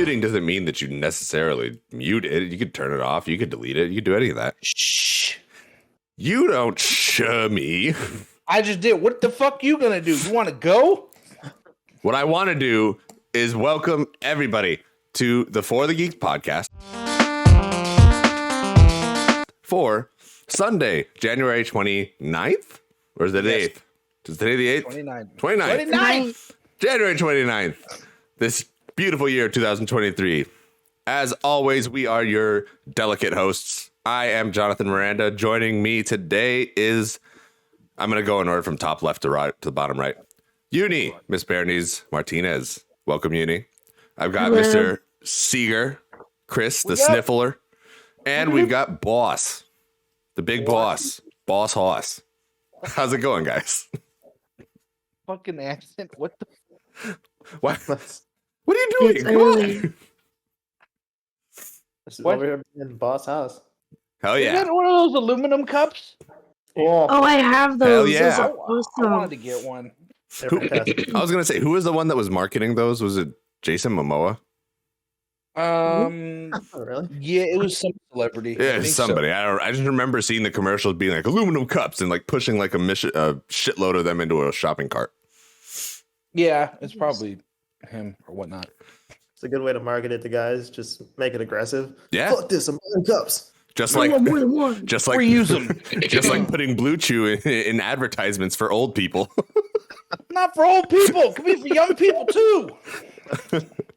muting doesn't mean that you necessarily mute it. You could turn it off. You could delete it. You could do any of that. Shh. You don't shh me. I just did. What the fuck you gonna do? You want to go? What I want to do is welcome everybody to the For the Geeks podcast for Sunday, January 29th? Or is it 8th? Is today the 8th? 29th. January 29th. This beautiful year, 2023. As always, we are your delicate hosts. I am Jonathan Miranda. Joining me today is, I'm going to go in order from top left to right to the bottom right. Uni, Miss Bernice Martinez. Welcome, Uni. I've got Mr. Seeger, Chris, the Sniffler, and we've got Boss, the big boss, Boss Hoss. How's it going, guys? Fucking accent. What the? What are you doing? Come on. This is over here in Boss House. Hell yeah. Is that one of those aluminum cups? Oh, I have those. Hell yeah. Those are I awesome. wanted to get one. they're fantastic. I was going to say, who was the one that was marketing those? Was it Jason Momoa? Oh, really? Yeah, it was some celebrity. Yeah, I think somebody. so. I just remember seeing the commercials being like aluminum cups and like pushing like a shitload of them into a shopping cart. Yeah, it's probably him or whatnot. It's a good way to market it to guys. Just make it aggressive. Yeah. Fuck this, I'm on cups. Just I like, want more than one. just like, Reuse them. just like putting Blue Chew in advertisements for old people. Not for old people. It could be for young people too.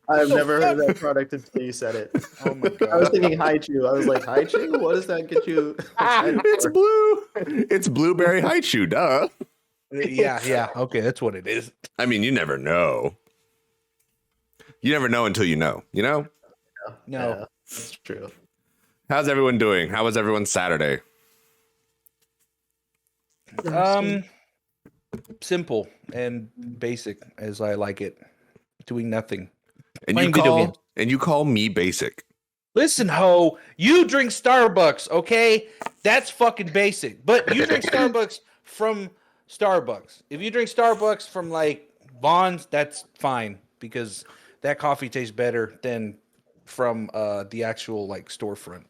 I've never heard of that product until you said it. Oh my god. I was thinking Haichu. I was like, Haichu? What does that get you? It's blue. It's blueberry high chew, duh. Yeah. Okay, that's what it is. I mean, you never know. You never know until you know, you know? No. Yeah, that's true. How's everyone doing? How was everyone's Saturday? Simple and basic as I like it. Doing nothing. And Playing video games. you call me basic. Listen, ho, you drink Starbucks, okay? That's fucking basic. But you drink Starbucks from Starbucks. If you drink Starbucks from like Vons, that's fine because that coffee tastes better than from the actual like storefront.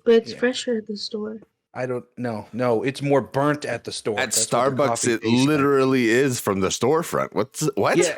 But it's Yeah. fresher at the store. I don't know. No, it's more burnt at the store. At That's what the Starbucks, coffee it tastes like. literally is from the storefront. What? Yeah.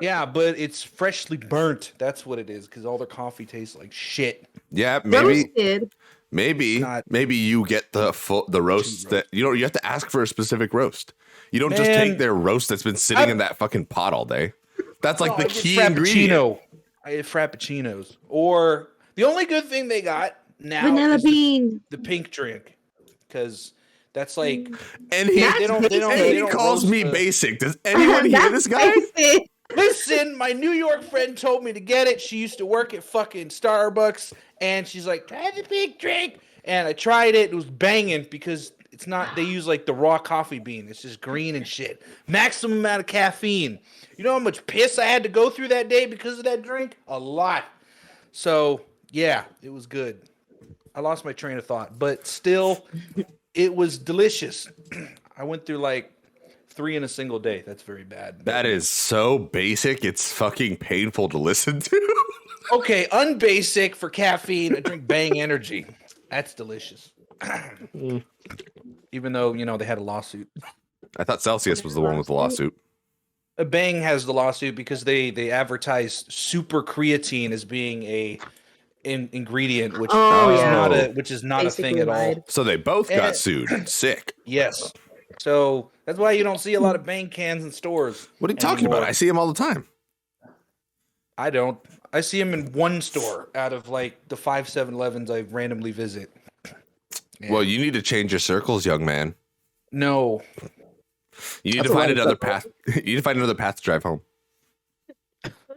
Yeah, but it's freshly burnt. That's what it is, because all their coffee tastes like shit. Yeah, maybe, Roasted. maybe you get the roast that you have to ask for a specific roast. You don't just Man. take their roast that's been sitting in that fucking pot all day. That's like the I get key ingredient. I get frappuccinos. Or the only good thing they got now Vanilla is bean. the pink drink, because that's like And he, they don't calls roast me the- basic. Does anyone hear this guy? Basic. Listen, my New York friend told me to get it. She used to work at fucking Starbucks, and she's like, try the pink drink. And I tried it. It was banging because it's not, they use like the raw coffee bean. It's just green and shit. Maximum amount of caffeine. You know how much piss I had to go through that day because of that drink? A lot. So, yeah, it was good. I lost my train of thought, but still, it was delicious. I went through like 3 in a single day. That's very bad. That is so basic. It's fucking painful to listen to. Okay, unbasic for caffeine. I drink Bang Energy. That's delicious. Even though, they had a lawsuit. I thought Celsius was the one with the lawsuit. Bang has the lawsuit because they advertise super creatine as being a ingredient, which is not a thing at all. So they both got sued. Sick. Yes. So that's why you don't see a lot of Bang cans in stores. What are you talking about? I see him all the time. I don't. I see them in one store out of like the 5 7-Elevens I randomly visit. Yeah. Well, you need to change your circles, young man. No. You need to find another path. You need to find another path to drive home.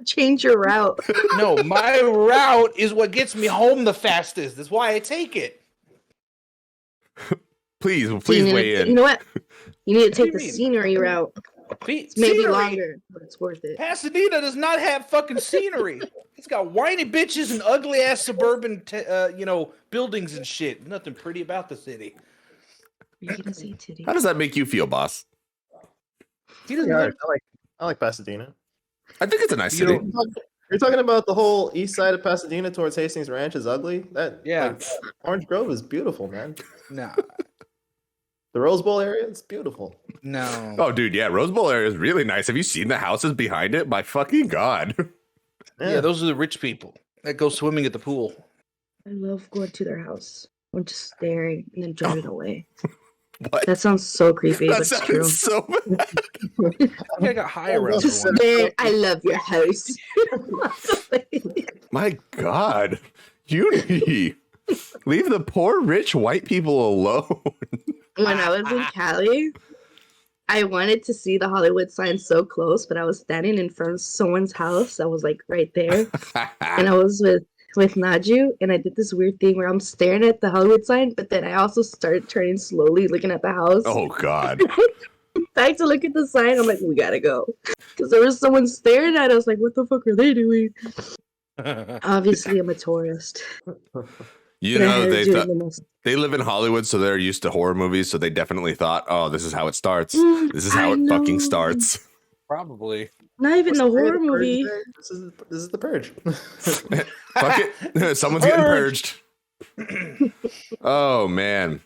Change your route. No, my route is what gets me home the fastest. That's why I take it. Please weigh in. You know what? You need to take the mean? scenery route. It's maybe longer, but it's worth it. Pasadena does not have fucking scenery. It's got whiny bitches and ugly ass suburban, buildings and shit. Nothing pretty about the city. You can say titty. How does that make you feel, boss? He doesn't Yeah, live- I like Pasadena. I think it's a nice You city. don't- You're talking about the whole east side of Pasadena towards Hastings Ranch is ugly. Orange Grove is beautiful, man. No. The Rose Bowl area is beautiful. No. Oh, dude, yeah, Rose Bowl area is really nice. Have you seen the houses behind it? My fucking god. Yeah, those are the rich people that go swimming at the pool. I love going to their house. I'm just staring and then driving away. What? That sounds so creepy, That but it's true. sounds so bad. I think I got high around Just the one. stare. I love your house. My god. Uni. Leave the poor rich white people alone. When I was in Cali, I wanted to see the Hollywood sign so close, but I was standing in front of someone's house that was like right there. And I was with Naju, and I did this weird thing where I'm staring at the Hollywood sign, but then I also started turning slowly, looking at the house. Oh god. Back to look at the sign, I'm like, we gotta go. Because there was someone staring at us, like, what the fuck are they doing? Obviously, I'm a tourist. You know, they live in Hollywood, so they're used to horror movies, so they definitely thought, oh, this is how it starts. This is how it fucking starts. Probably. Not even a horror movie. This is the Purge. Fuck it. Someone's getting purged. Oh, man.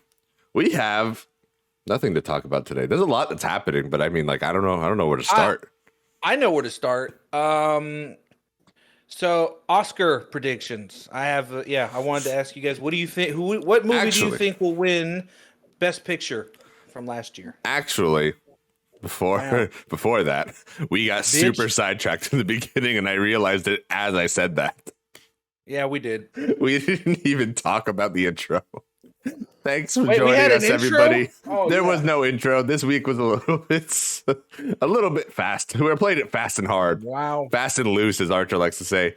We have nothing to talk about today. There's a lot that's happening, but I mean, like, I don't know where to start. I know where to start. So Oscar predictions. I have, I wanted to ask you guys, what do you think? What movie do you think will win Best Picture from last year? Actually, before that, we got super sidetracked in the beginning, and I realized it as I said that. Yeah, we did. We didn't even talk about the intro. Thanks for joining us, everybody. There was no intro. This week was a little bit fast. We played it fast and hard. Wow. Fast and loose, as Archer likes to say.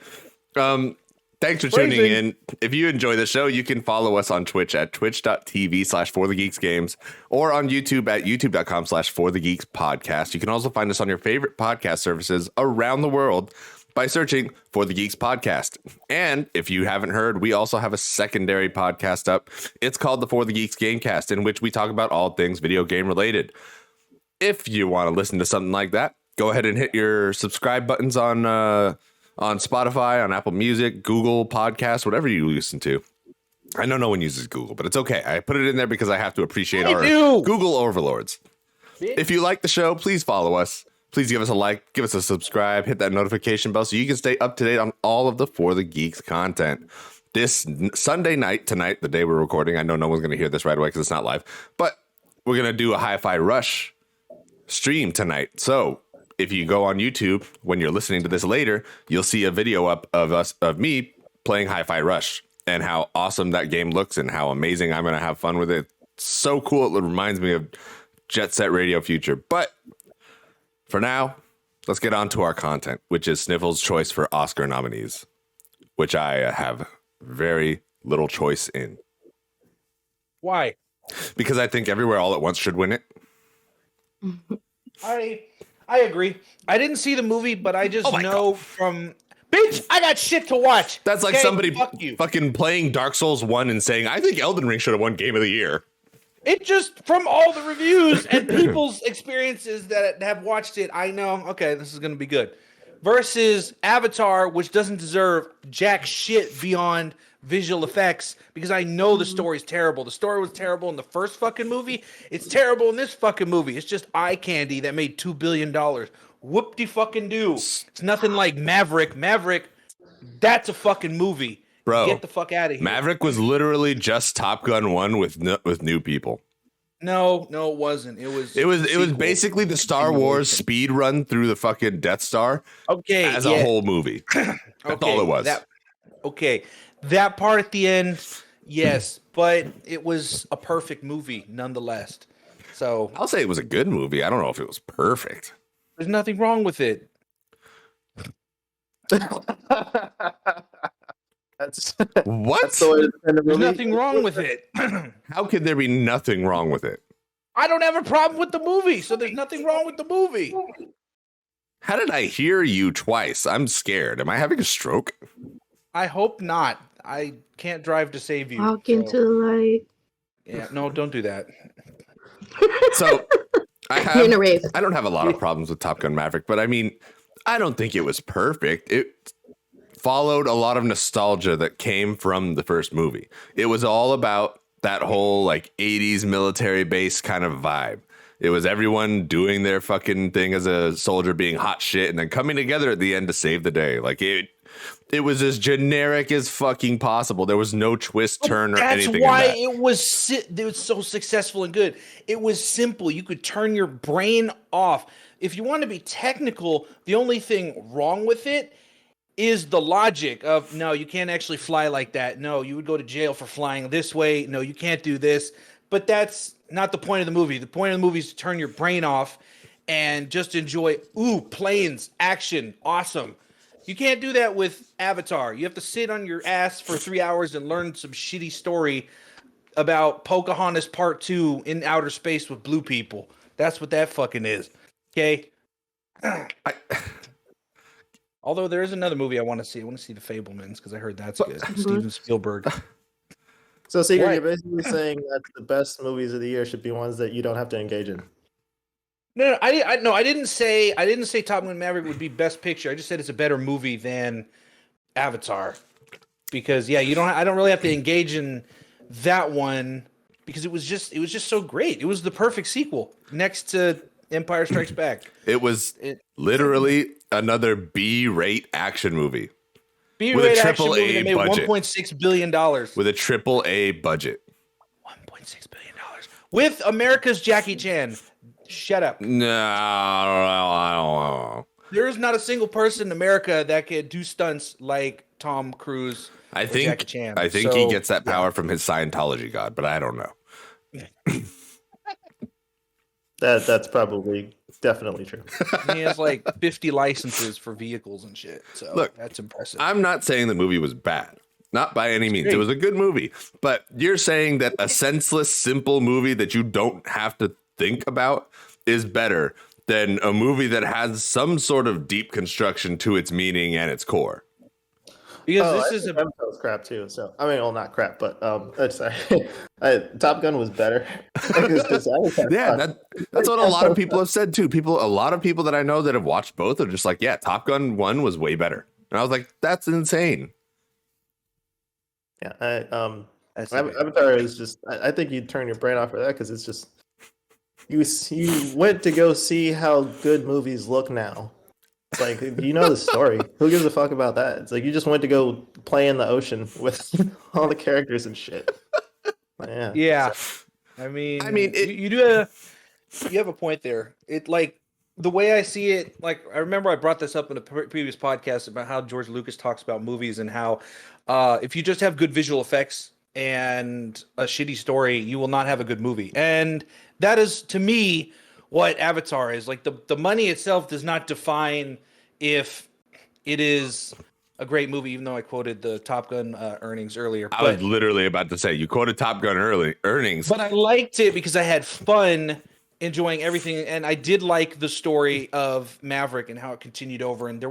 Thanks for tuning in. If you enjoy the show, you can follow us on Twitch at twitch.tv/forthegeeksgames or on YouTube at youtube.com/forthegeekspodcast. You can also find us on your favorite podcast services around the world by searching For the Geeks Podcast. And if you haven't heard, we also have a secondary podcast up. It's called the For the Geeks Gamecast, in which we talk about all things video game related. If you want to listen to something like that, go ahead and hit your subscribe buttons on Spotify, on Apple Music, Google Podcasts, whatever you listen to. I know no one uses Google, but it's okay. I put it in there because I have to appreciate our Google overlords. If you like the show, please follow us. Please give us a like, give us a subscribe, hit that notification bell so you can stay up to date on all of the For the Geeks content. This Sunday night, tonight, the day we're recording, I know no one's going to hear this right away because it's not live, but we're going to do a Hi-Fi Rush stream tonight. So if you go on YouTube, when you're listening to this later, you'll see a video up of me playing Hi-Fi Rush and how awesome that game looks and how amazing I'm going to have fun with it. So cool. It reminds me of Jet Set Radio Future. But for now, let's get on to our content, which is Sniffles' choice for Oscar nominees, which I have very little choice in. Why? Because I think Everywhere All at Once should win it. I agree. I didn't see the movie, but I just know from... Bitch, I got shit to watch. That's like somebody fucking playing Dark Souls 1 and saying, I think Elden Ring should have won Game of the Year. It just, from all the reviews and people's experiences that have watched it, I know, okay, this is going to be good. Versus Avatar, which doesn't deserve jack shit beyond visual effects, because I know the story's terrible. The story was terrible in the first fucking movie. It's terrible in this fucking movie. It's just eye candy that made $2 billion. Whoop-de-fucking-do. It's nothing like Maverick. Maverick, that's a fucking movie. Bro, get the fuck out of here. Maverick was literally just Top Gun 1 with new people. No, it wasn't. It was basically the Star Wars speed run through the fucking Death Star. As a whole movie. That's all it was. That part at the end, yes, but it was a perfect movie nonetheless. So I'll say it was a good movie. I don't know if it was perfect. There's nothing wrong with it. That's what? That's the way to defend a movie. There's nothing wrong with it. How could there be nothing wrong with it? I don't have a problem with the movie, so there's nothing wrong with the movie. How did I hear you twice? I'm scared. Am I having a stroke? I hope not. I can't drive to save you. Walk into the light. Yeah, no, don't do that. So You're in a rave. I don't have a lot of problems with Top Gun Maverick, but I mean, I don't think it was perfect. followed a lot of nostalgia that came from the first movie. It was all about that whole like 80s military base kind of vibe. It was everyone doing their fucking thing as a soldier, being hot shit, and then coming together at the end to save the day. Like it was as generic as fucking possible. There was no twist, turn, or anything. That's why it was so successful and good. It was simple. You could turn your brain off. If you want to be technical, the only thing wrong with it is the logic of, no, you can't actually fly like that. No, you would go to jail for flying this way. No, you can't do this. But that's not the point of the movie. The point of the movie is to turn your brain off and just enjoy, planes, action, awesome. You can't do that with Avatar. You have to sit on your ass for 3 hours and learn some shitty story about Pocahontas Part 2 in outer space with blue people. That's what that fucking is. Okay? Although there is another movie I want to see. I want to see The Fabelmans because I heard that's good. Steven Spielberg. So, Seeger, you're basically saying that the best movies of the year should be ones that you don't have to engage in. No, I didn't say Top Gun Maverick would be best picture. I just said it's a better movie than Avatar. Because I don't really have to engage in that one because it was just so great. It was the perfect sequel next to Empire Strikes Back. It was literally another B-rate action movie. B-rate action movie that made $1.6 billion. With a AAA budget. $1.6 billion. With America's Jackie Chan. Shut up. No, I don't know. There is not a single person in America that can do stunts like Tom Cruise or Jackie Chan. I think he gets that power from his Scientology god, but I don't know. That's probably definitely true. He has like 50 licenses for vehicles and shit. So look, that's impressive. I'm not saying the movie was bad. Not by any means. It was a good movie. But you're saying that a senseless, simple movie that you don't have to think about is better than a movie that has some sort of deep construction to its meaning and its core. Because this is crap too. So I mean, well, not crap, but sorry. Top Gun was better. That's what a lot of people have said too. A lot of people that I know that have watched both are just like, yeah, Top Gun 1 was way better, and I was like, that's insane. Yeah, Avatar is just. I think you'd turn your brain off for that because it's just. You went to go see how good movies look now. It's like, you know the story. Who gives a fuck about that? It's like you just went to go play in the ocean with all the characters and shit. Yeah. I mean, you have a point there. It like the way I see it. Like I remember I brought this up in a previous podcast about how George Lucas talks about movies and how if you just have good visual effects and a shitty story, you will not have a good movie. And that is, to me, what Avatar is. Like the money itself does not define if it is a great movie, even though I quoted the Top Gun earnings earlier. I was literally about to say, you quoted Top Gun earnings. But I liked it because I had fun enjoying everything. And I did like the story of Maverick and how it continued over. And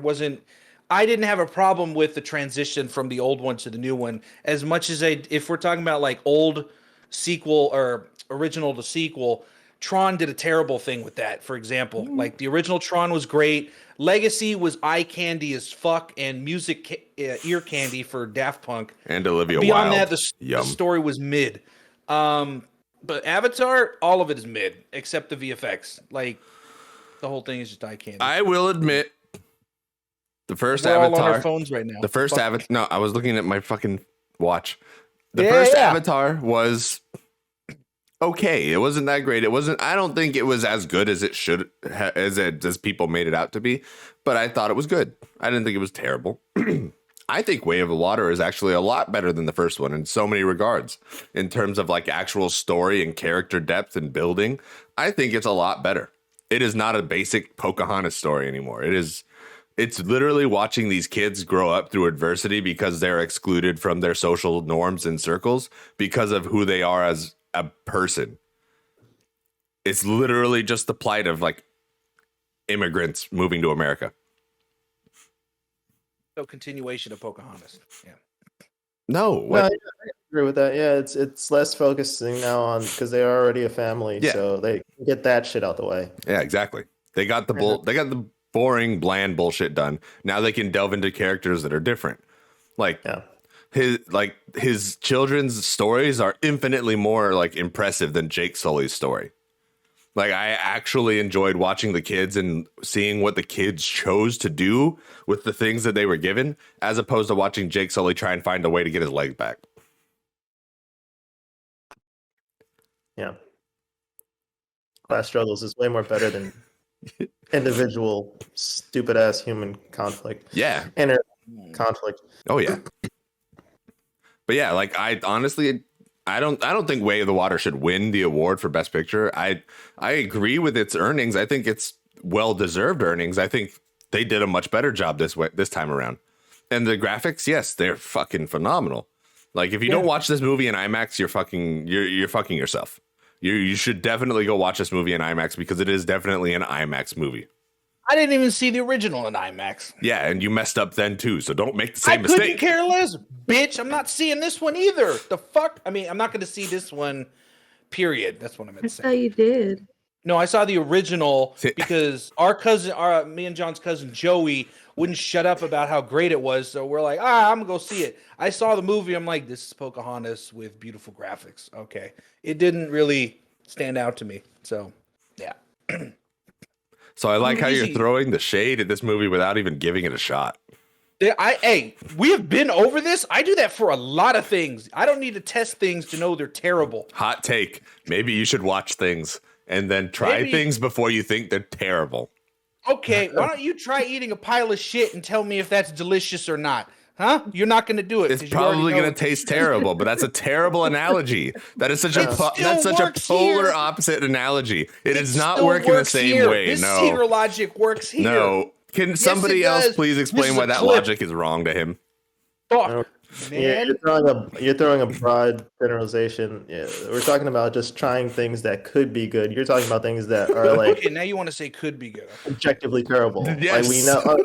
I didn't have a problem with the transition from the old one to the new one as much as if we're talking about like old sequel or original to sequel, Tron did a terrible thing with that. For example, like the original Tron was great. Legacy was eye candy as fuck and music ear candy for Daft Punk. And Olivia Wilde. Beyond that, the story was mid. But Avatar, all of it is mid except the VFX. Like the whole thing is just eye candy. I will admit, the first We're Avatar. all on our phones right now. The first Avatar. No, I was looking at my fucking watch. The first Avatar was okay. It wasn't that great. I don't think it was as good as it should, as people made it out to be. But I thought it was good. I didn't think it was terrible. I think Way of the Water is actually a lot better than the first one in so many regards. In terms of like actual story and character depth and building, I think it's a lot better. It is not a basic Pocahontas story anymore. It's literally watching these kids grow up through adversity because they're excluded from their social norms and circles because of who they are as a person. It's literally just the plight of like immigrants moving to America. So continuation of Pocahontas. Yeah. No, I agree with that. Yeah, it's less focusing now on because they are already a family, so they get that shit out the way. Yeah, exactly. They got the boring, bland bullshit done. Now they can delve into characters that are different. Like his children's stories are infinitely more like impressive than Jake Sully's story. Like, I actually enjoyed watching the kids and seeing what the kids chose to do with the things that they were given, as opposed to watching Jake Sully try and find a way to get his leg back. Yeah. Class struggles is way more better than individual stupid ass human conflict. Yeah. Inner conflict. Oh, yeah. But yeah, like, I honestly... I don't think Way of the Water should win the award for Best Picture. I agree with its earnings. I think it's well-deserved earnings. I think they did a much better job this time around. And the graphics, yes, they're fucking phenomenal. Like, if you don't watch this movie in IMAX, you're fucking yourself. You should definitely go watch this movie in IMAX because it is definitely an IMAX movie. I didn't even see the original in IMAX. Yeah, and you messed up then too, so don't make the same mistake. I couldn't care less, bitch. I'm not seeing this one either. The fuck? I mean, I'm not going to see this one, period. That's what I meant to say. I thought you did. No, I saw the original because me and John's cousin Joey wouldn't shut up about how great it was, so we're like, I'm going to go see it. I saw the movie, I'm like, this is Pocahontas with beautiful graphics. Okay. It didn't really stand out to me, so, yeah. So I like how you're throwing the shade at this movie without even giving it a shot. We have been over this. I do that for a lot of things. I don't need to test things to know they're terrible. Hot take. Maybe you should watch things and then try things before you think they're terrible. Okay, why don't you try eating a pile of shit and tell me if that's delicious or not? Huh? You're not going to do it. It's probably going to taste terrible, but that's a terrible analogy. That is such a polar opposite analogy. It does not work in the same way. This zero logic works here. No. Can somebody else please explain why that logic is wrong to him? Fuck. Yeah, you're throwing a broad generalization. Yeah, we're talking about just trying things that could be good. You're talking about things that are like okay. Now you want to say could be good, objectively terrible. Yes. Like we know.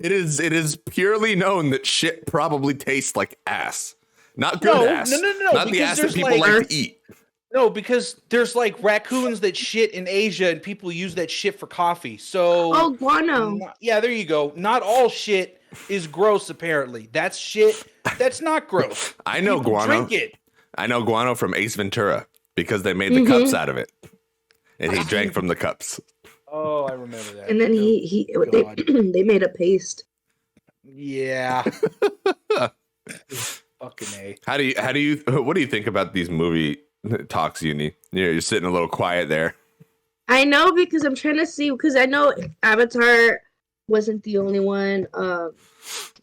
It is purely known that shit probably tastes like ass. Not good ass. No. Not the ass that people like to eat. No, because there's like raccoons that shit in Asia and people use that shit for coffee. So guano. Yeah, there you go. Not all shit is gross, apparently. That's shit that's not gross. I know people guano. Drink it. I know guano from Ace Ventura because they made the cups out of it. And he drank from the cups. Oh, I remember that. And then they made a paste. Yeah. Fucking A. What do you think about these movie talks, Uni? You're sitting a little quiet there. I know because I'm trying to see because I know Avatar wasn't the only one. What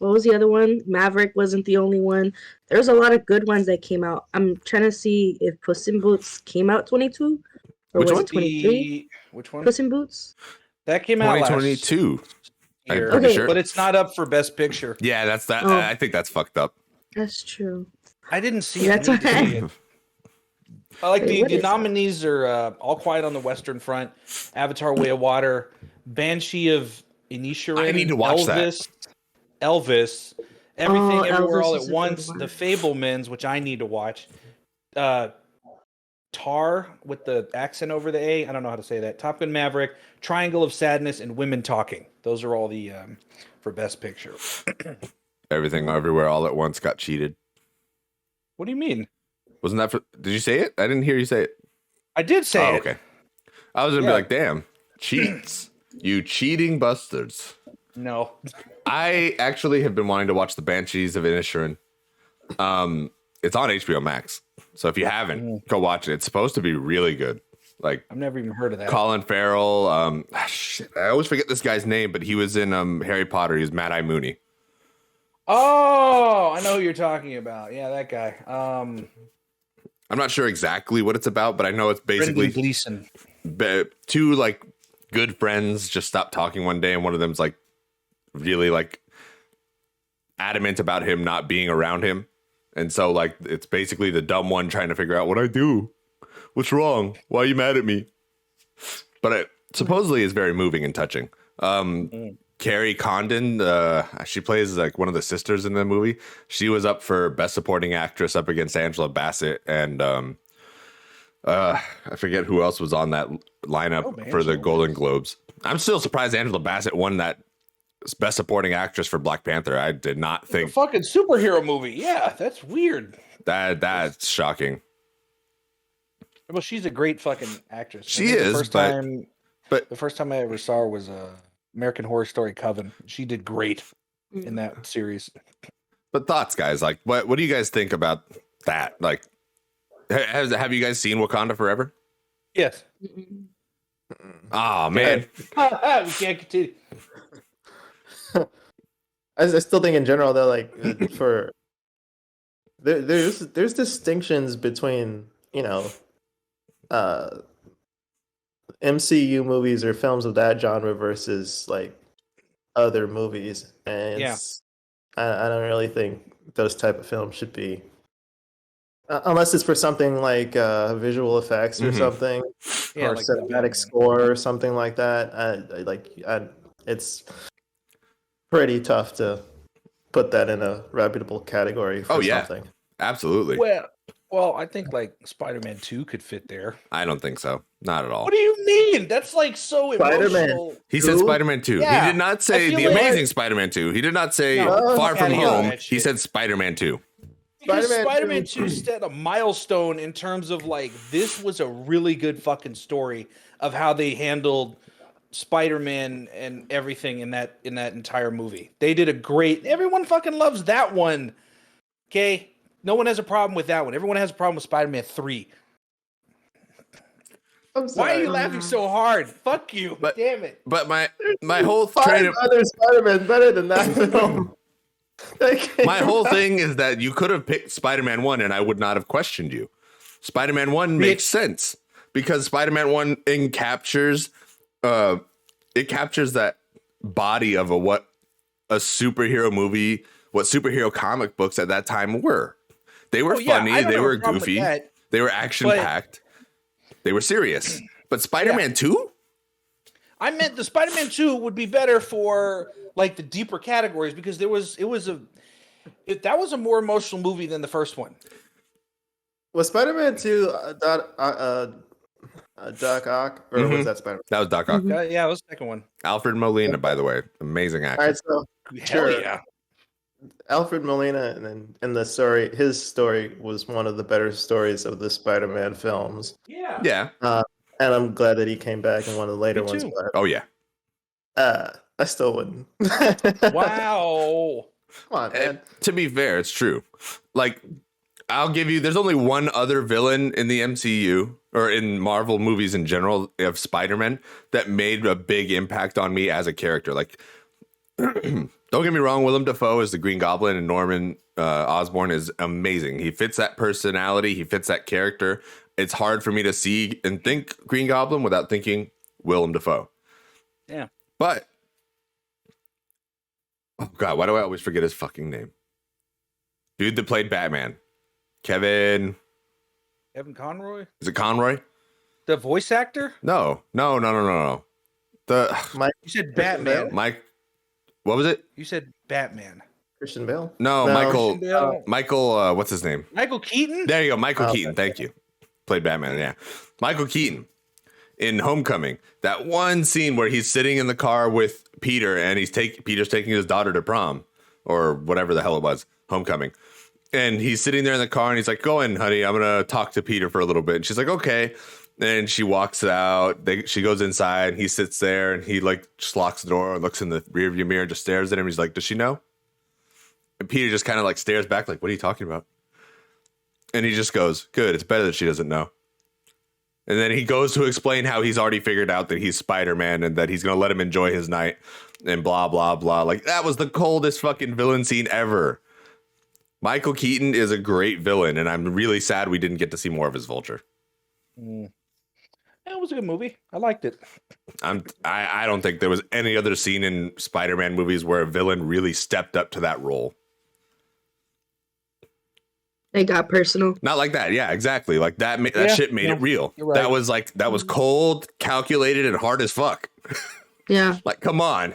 was the other one? Maverick wasn't the only one. There's a lot of good ones that came out. I'm trying to see if Puss in Boots came out 22 or Which was one? it 23? Which one? Puss in Boots. That came out 2022. I'm pretty pretty sure. But it's not up for Best Picture. Yeah, that's that. Oh. I think that's fucked up. That's true. I didn't see That's it. okay. I like Wait, the nominees are All Quiet on the Western Front, Avatar: Way of Water, Banshee of Inisherin, I need to watch that. Elvis, Everything Everywhere Elvis All is at a Once, good one. The Fablemans, which I need to watch. Tar with the accent over the A. I don't know how to say that. Top Gun Maverick, Triangle of Sadness, and Women Talking. Those are all the for Best Picture. Everything Everywhere All at Once got cheated. What do you mean? Wasn't that for? Did you say it? I didn't hear you say it. I did say it. Okay. I was gonna be like, damn, cheats. You cheating bastards. No. I actually have been wanting to watch the Banshees of Inisherin. It's on HBO Max. So if you haven't, go watch it. It's supposed to be really good. Like I've never even heard of that. Colin Farrell. Shit, I always forget this guy's name, but he was in Harry Potter. He was Mad Eye Mooney. Oh, I know who you're talking about. Yeah, that guy. I'm not sure exactly what it's about, but I know it's basically Brendan Gleeson. Two like good friends just stopped talking one day, and one of them's like really like adamant about him not being around him. And so like it's basically the dumb one trying to figure out what I do. What's wrong? Why are you mad at me? But it supposedly is very moving and touching. Carrie Condon, she plays like one of the sisters in the movie. She was up for Best Supporting Actress up against Angela Bassett and I forget who else was on that lineup for the Golden Globes. I'm still surprised Angela Bassett won that Best Supporting Actress for Black Panther. I did not think. A fucking superhero movie. Yeah, that's weird. That's shocking. Well, she's a great fucking actress. She is. The first time I ever saw her was American Horror Story Coven. She did great in that series. But thoughts, guys? Like, what do you guys think about that? Like, have you guys seen Wakanda Forever? Yes. Oh man, we can't continue. I still think in general though, like for there's distinctions between MCU movies or films of that genre versus like other movies, and I don't really think those type of films should be unless it's for something like visual effects or something, or like cinematic score or something like that. It's pretty tough to put that in a reputable category for something. Absolutely. Well, I think like Spider-Man 2 could fit there. I don't think so. Not at all. What do you mean? That's like so emotional. He said Spider-Man 2. Yeah. He did not say The Amazing Spider-Man 2. He did not say Far From Home. He said Spider-Man 2. Spider-Man 2 set a milestone in terms of like, this was a really good fucking story of how they handled Spider-Man and everything in that entire movie. They did a great. Everyone fucking loves that one. Okay, no one has a problem with that one. Everyone has a problem with Spider-Man 3. I'm sorry. Why are you laughing so hard? Fuck you. Damn it. But my whole other Spider-Man better than that film. My whole thing is that you could have picked Spider-Man 1 and I would not have questioned you. Spider-Man 1 makes sense because Spider-Man 1 captures that body of what a superhero movie, what superhero comic books at that time were. They were funny, they were goofy, they were action packed, they were serious. But Spider-Man 2? I meant the Spider-Man 2 would be better for like the deeper categories because that was a more emotional movie than the first one. Was Spider-Man 2 Doc Ock, or was that Spider-Man? That was Doc Ock. Yeah, it was the second one. Alfred Molina, by the way, amazing actor. All right, so hell yeah. Alfred Molina, and the story, his story was one of the better stories of the Spider-Man films. Yeah. And I'm glad that he came back in one of the later ones. But, oh yeah. I still wouldn't. Wow. Come on, man. To be fair, it's true. Like, I'll give you. There's only one other villain in the MCU or in Marvel movies in general of Spider-Man that made a big impact on me as a character. Like, don't get me wrong, Willem Dafoe is the Green Goblin and Norman Osborn is amazing. He fits that personality. He fits that character. It's hard for me to see and think Green Goblin without thinking Willem Dafoe. Yeah. But, oh God, why do I always forget his fucking name? Dude that played Batman. Kevin Conroy? Is it Conroy? The voice actor? No. The Mike, you said Batman. Mike, what was it? You said Batman. Christian Bale? No. Michael, what's his name? Michael Keaton? There you go, Michael Keaton. Thank you. Played Batman, yeah. Michael Keaton in Homecoming. That one scene where he's sitting in the car with Peter and Peter's taking his daughter to prom or whatever the hell it was, Homecoming. And he's sitting there in the car and he's like, go in, honey. I'm going to talk to Peter for a little bit. And she's like, okay. And she walks out. She goes inside and he sits there and he like just locks the door and looks in the rearview mirror and just stares at him. He's like, does she know? And Peter just kind of like stares back like, what are you talking about? And he just goes, good. It's better that she doesn't know. And then he goes to explain how he's already figured out that he's Spider-Man and that he's going to let him enjoy his night and blah, blah, blah. Like, that was the coldest fucking villain scene ever. Michael Keaton is a great villain, and I'm really sad we didn't get to see more of his Vulture. It was a good movie. I liked it. I don't think there was any other scene in Spider-Man movies where a villain really stepped up to that role. It got personal. Not like that. Yeah, exactly. Like that shit made it real. Right. That was cold, calculated, and hard as fuck. Yeah. Like, come on.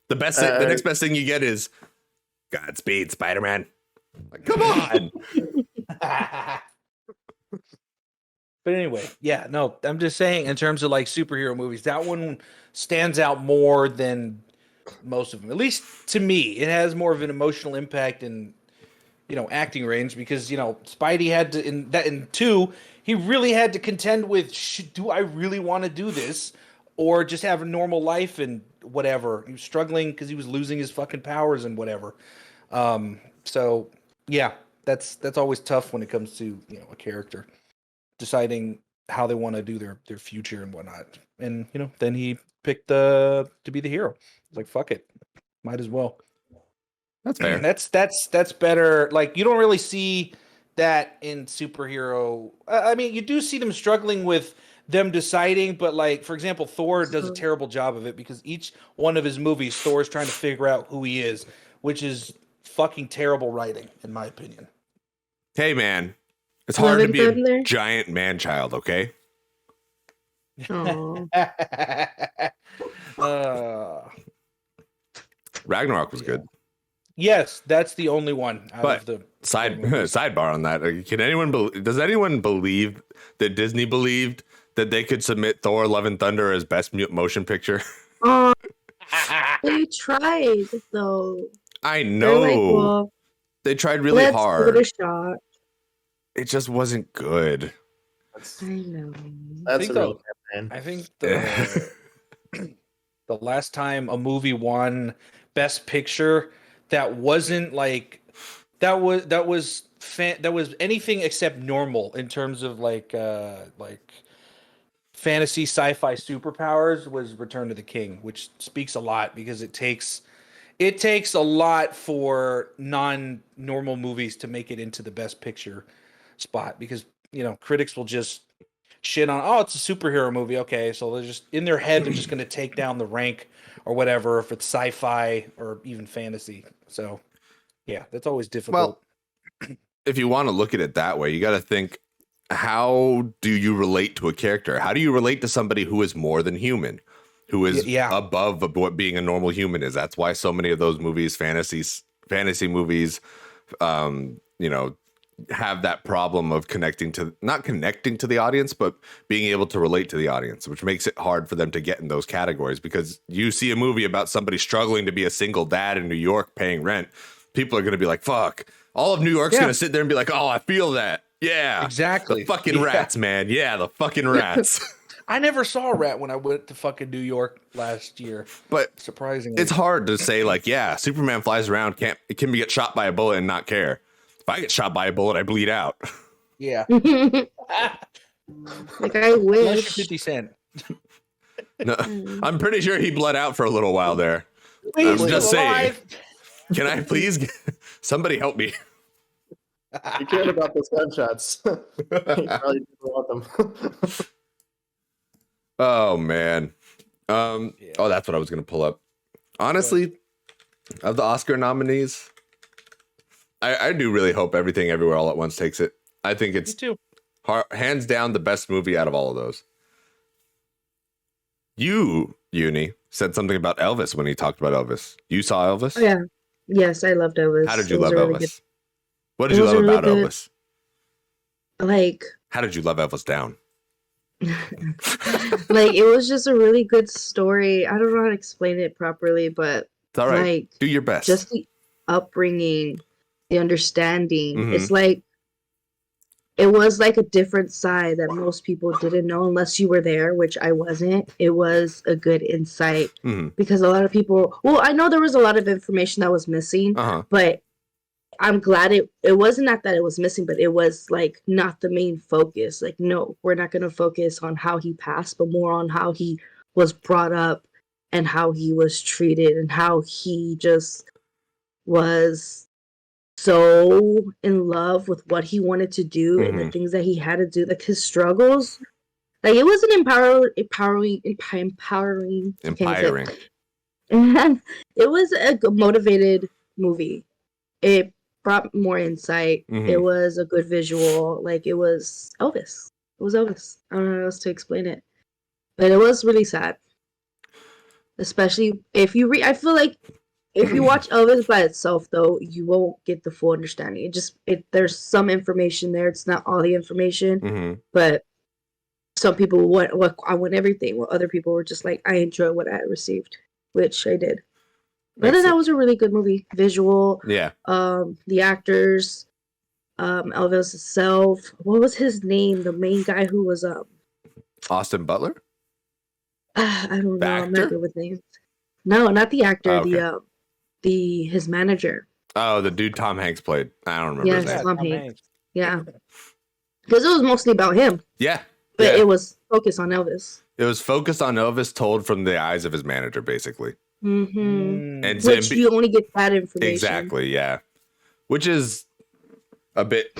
The next best thing you get is Godspeed, Spider-Man. Like, come on. But anyway, yeah, no, I'm just saying in terms of like superhero movies, that one stands out more than most of them. At least to me, it has more of an emotional impact and acting range because Spidey had to in 2, he really had to contend with do I really want to do this or just have a normal life and whatever. He was struggling because he was losing his fucking powers and whatever. So yeah, that's always tough when it comes to a character deciding how they want to do their future and whatnot. And then he picked to be the hero. It's like fuck it, might as well. That's fair. That's better. Like you don't really see that in superhero. I mean, you do see them struggling with them deciding, but like for example, Thor does a terrible job of it because each one of his movies, Thor is trying to figure out who he is, which is fucking terrible writing, in my opinion. Hey man, it's hard to be a giant man child, okay? Ragnarok was good. Yes, that's the only one. But sidebar on that: does anyone believe that Disney believed that they could submit Thor: Love and Thunder as best motion picture? They tried though. I know. They tried really hard. Give it a shot. It just wasn't good. I know. That's a real campaign. I think the last time a movie won Best Picture that wasn't like that was anything except normal in terms of like fantasy sci-fi superpowers was Return of the King, which speaks a lot because it takes a lot for non-normal movies to make it into the Best Picture spot because critics will just shit on it's a superhero movie, okay, so they're just in their head they're just going to take down the rank or whatever if it's sci-fi or even fantasy. So yeah, that's always difficult. Well, if you want to look at it that way, you got to think, how do you relate to a character? How do you relate to somebody who is more than human, who is above what being a normal human is? That's why so many of those movies, fantasy movies, have that problem of not connecting to the audience, but being able to relate to the audience, which makes it hard for them to get in those categories. Because you see a movie about somebody struggling to be a single dad in New York paying rent, people are going to be like, fuck. All of New York's going to sit there and be like, oh, I feel that. Yeah. Exactly. The fucking rats, man. Yeah, the fucking rats. I never saw a rat when I went to fucking New York last year. But surprisingly, it's hard to say like, yeah, Superman flies around, it can get shot by a bullet and not care. If I get shot by a bullet, I bleed out. Yeah. Like I wish. Unless you're 50 Cent. No, I'm pretty sure he bled out for a little while there. Please, I'm just saying. Can I please somebody help me? You cared about those gunshots. You probably didn't want them. Oh man. Oh, that's what I was gonna pull up. Honestly, of the Oscar nominees, I do really hope Everything Everywhere All at Once takes it. I think it's hands down the best movie out of all of those. You, Uni, said something about Elvis when he talked about Elvis. You saw Elvis? Oh, yeah. Yes, I loved Elvis. How did you love Elvis? What did you love about Elvis? Like, how did you love Elvis down? Like, it was just a really good story. I don't know how to explain it properly, but it's all right. Like, do your best. Just the upbringing, the understanding. Mm-hmm. It's like it was like a different side that most people didn't know unless you were there, which I wasn't. It was a good insight because a lot of people. Well, I know there was a lot of information that was missing, but I'm glad it wasn't that it was missing, but it was like not the main focus. Like, no, we're not going to focus on how he passed, but more on how he was brought up and how he was treated and how he just was so in love with what he wanted to do and the things that he had to do, like his struggles. Like, it was an empowering. It was a motivated movie. It brought more insight. It was a good visual. Like, it was Elvis. It was Elvis. I don't know how else to explain it. But it was really sad. Especially if you I feel like if you watch Elvis by itself, though, you won't get the full understanding. There's some information there. It's not all the information, but some people want I want everything, while other people were just like, I enjoy what I received, which I did. But that was a really good movie. Visual, the actors, Elvis itself. What was his name? The main guy who was Austin Butler. I don't know. I'm not good with names. No, not the actor. Oh, okay. His manager. Oh, the dude Tom Hanks played. I don't remember his name. Tom Hanks. Yeah, because it was mostly about him. Yeah, but it was focused on Elvis. It was focused on Elvis, told from the eyes of his manager, basically. Mm-hmm. And which you only get that information. Exactly. Yeah, which is a bit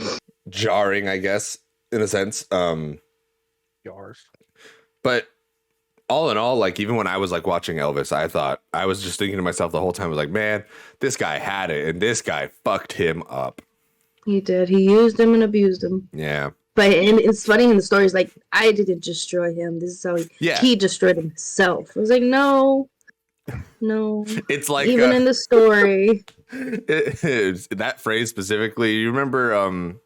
jarring, I guess, in a sense. Jars. But all in all, like, even when I was like watching Elvis, I was just thinking to myself the whole time, I was like, man, this guy had it, and this guy fucked him up. He did. He used him and abused him. Yeah. But it's funny in the stories, like, I didn't destroy him. This is how he destroyed himself. I was like, no. It's like even in the story. That phrase specifically, you remember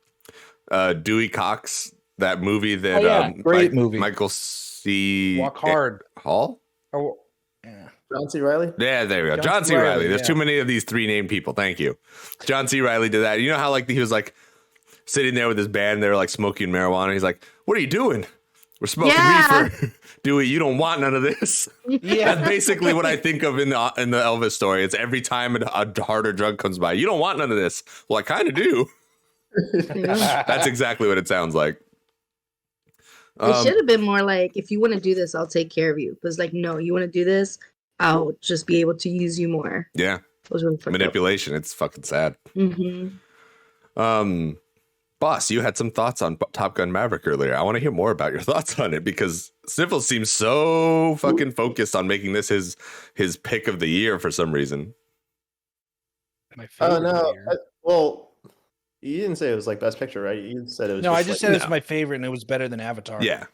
Dewey Cox, that movie that great movie. Michael C. Walk Hard. Hall? Oh, yeah. John C. Reilly? Yeah, there we go. John C. Reilly. There's too many of these three named people. Thank you. John C. Reilly did that. You know how like he was like sitting there with his band, they're like smoking marijuana. He's like, "What are you doing? We're smoking reefer." Dewey, you don't want none of this. Yeah. That's basically what I think of in the Elvis story. It's every time a harder drug comes by. You don't want none of this. Well, I kind of do. That's exactly what it sounds like. It should have been more like, if you want to do this, I'll take care of you. But it's like, no, you want to do this, I'll just be able to use you more. Yeah. It was really manipulation. It's fucking sad. Mm-hmm. Boss, you had some thoughts on Top Gun Maverick earlier. I want to hear more about your thoughts on it, because Sniffles seems so fucking focused on making this his pick of the year for some reason. My favorite. No. Well, you didn't say it was like Best Picture, right? You said it was. No, I just said it's my favorite, and it was better than Avatar. Yeah.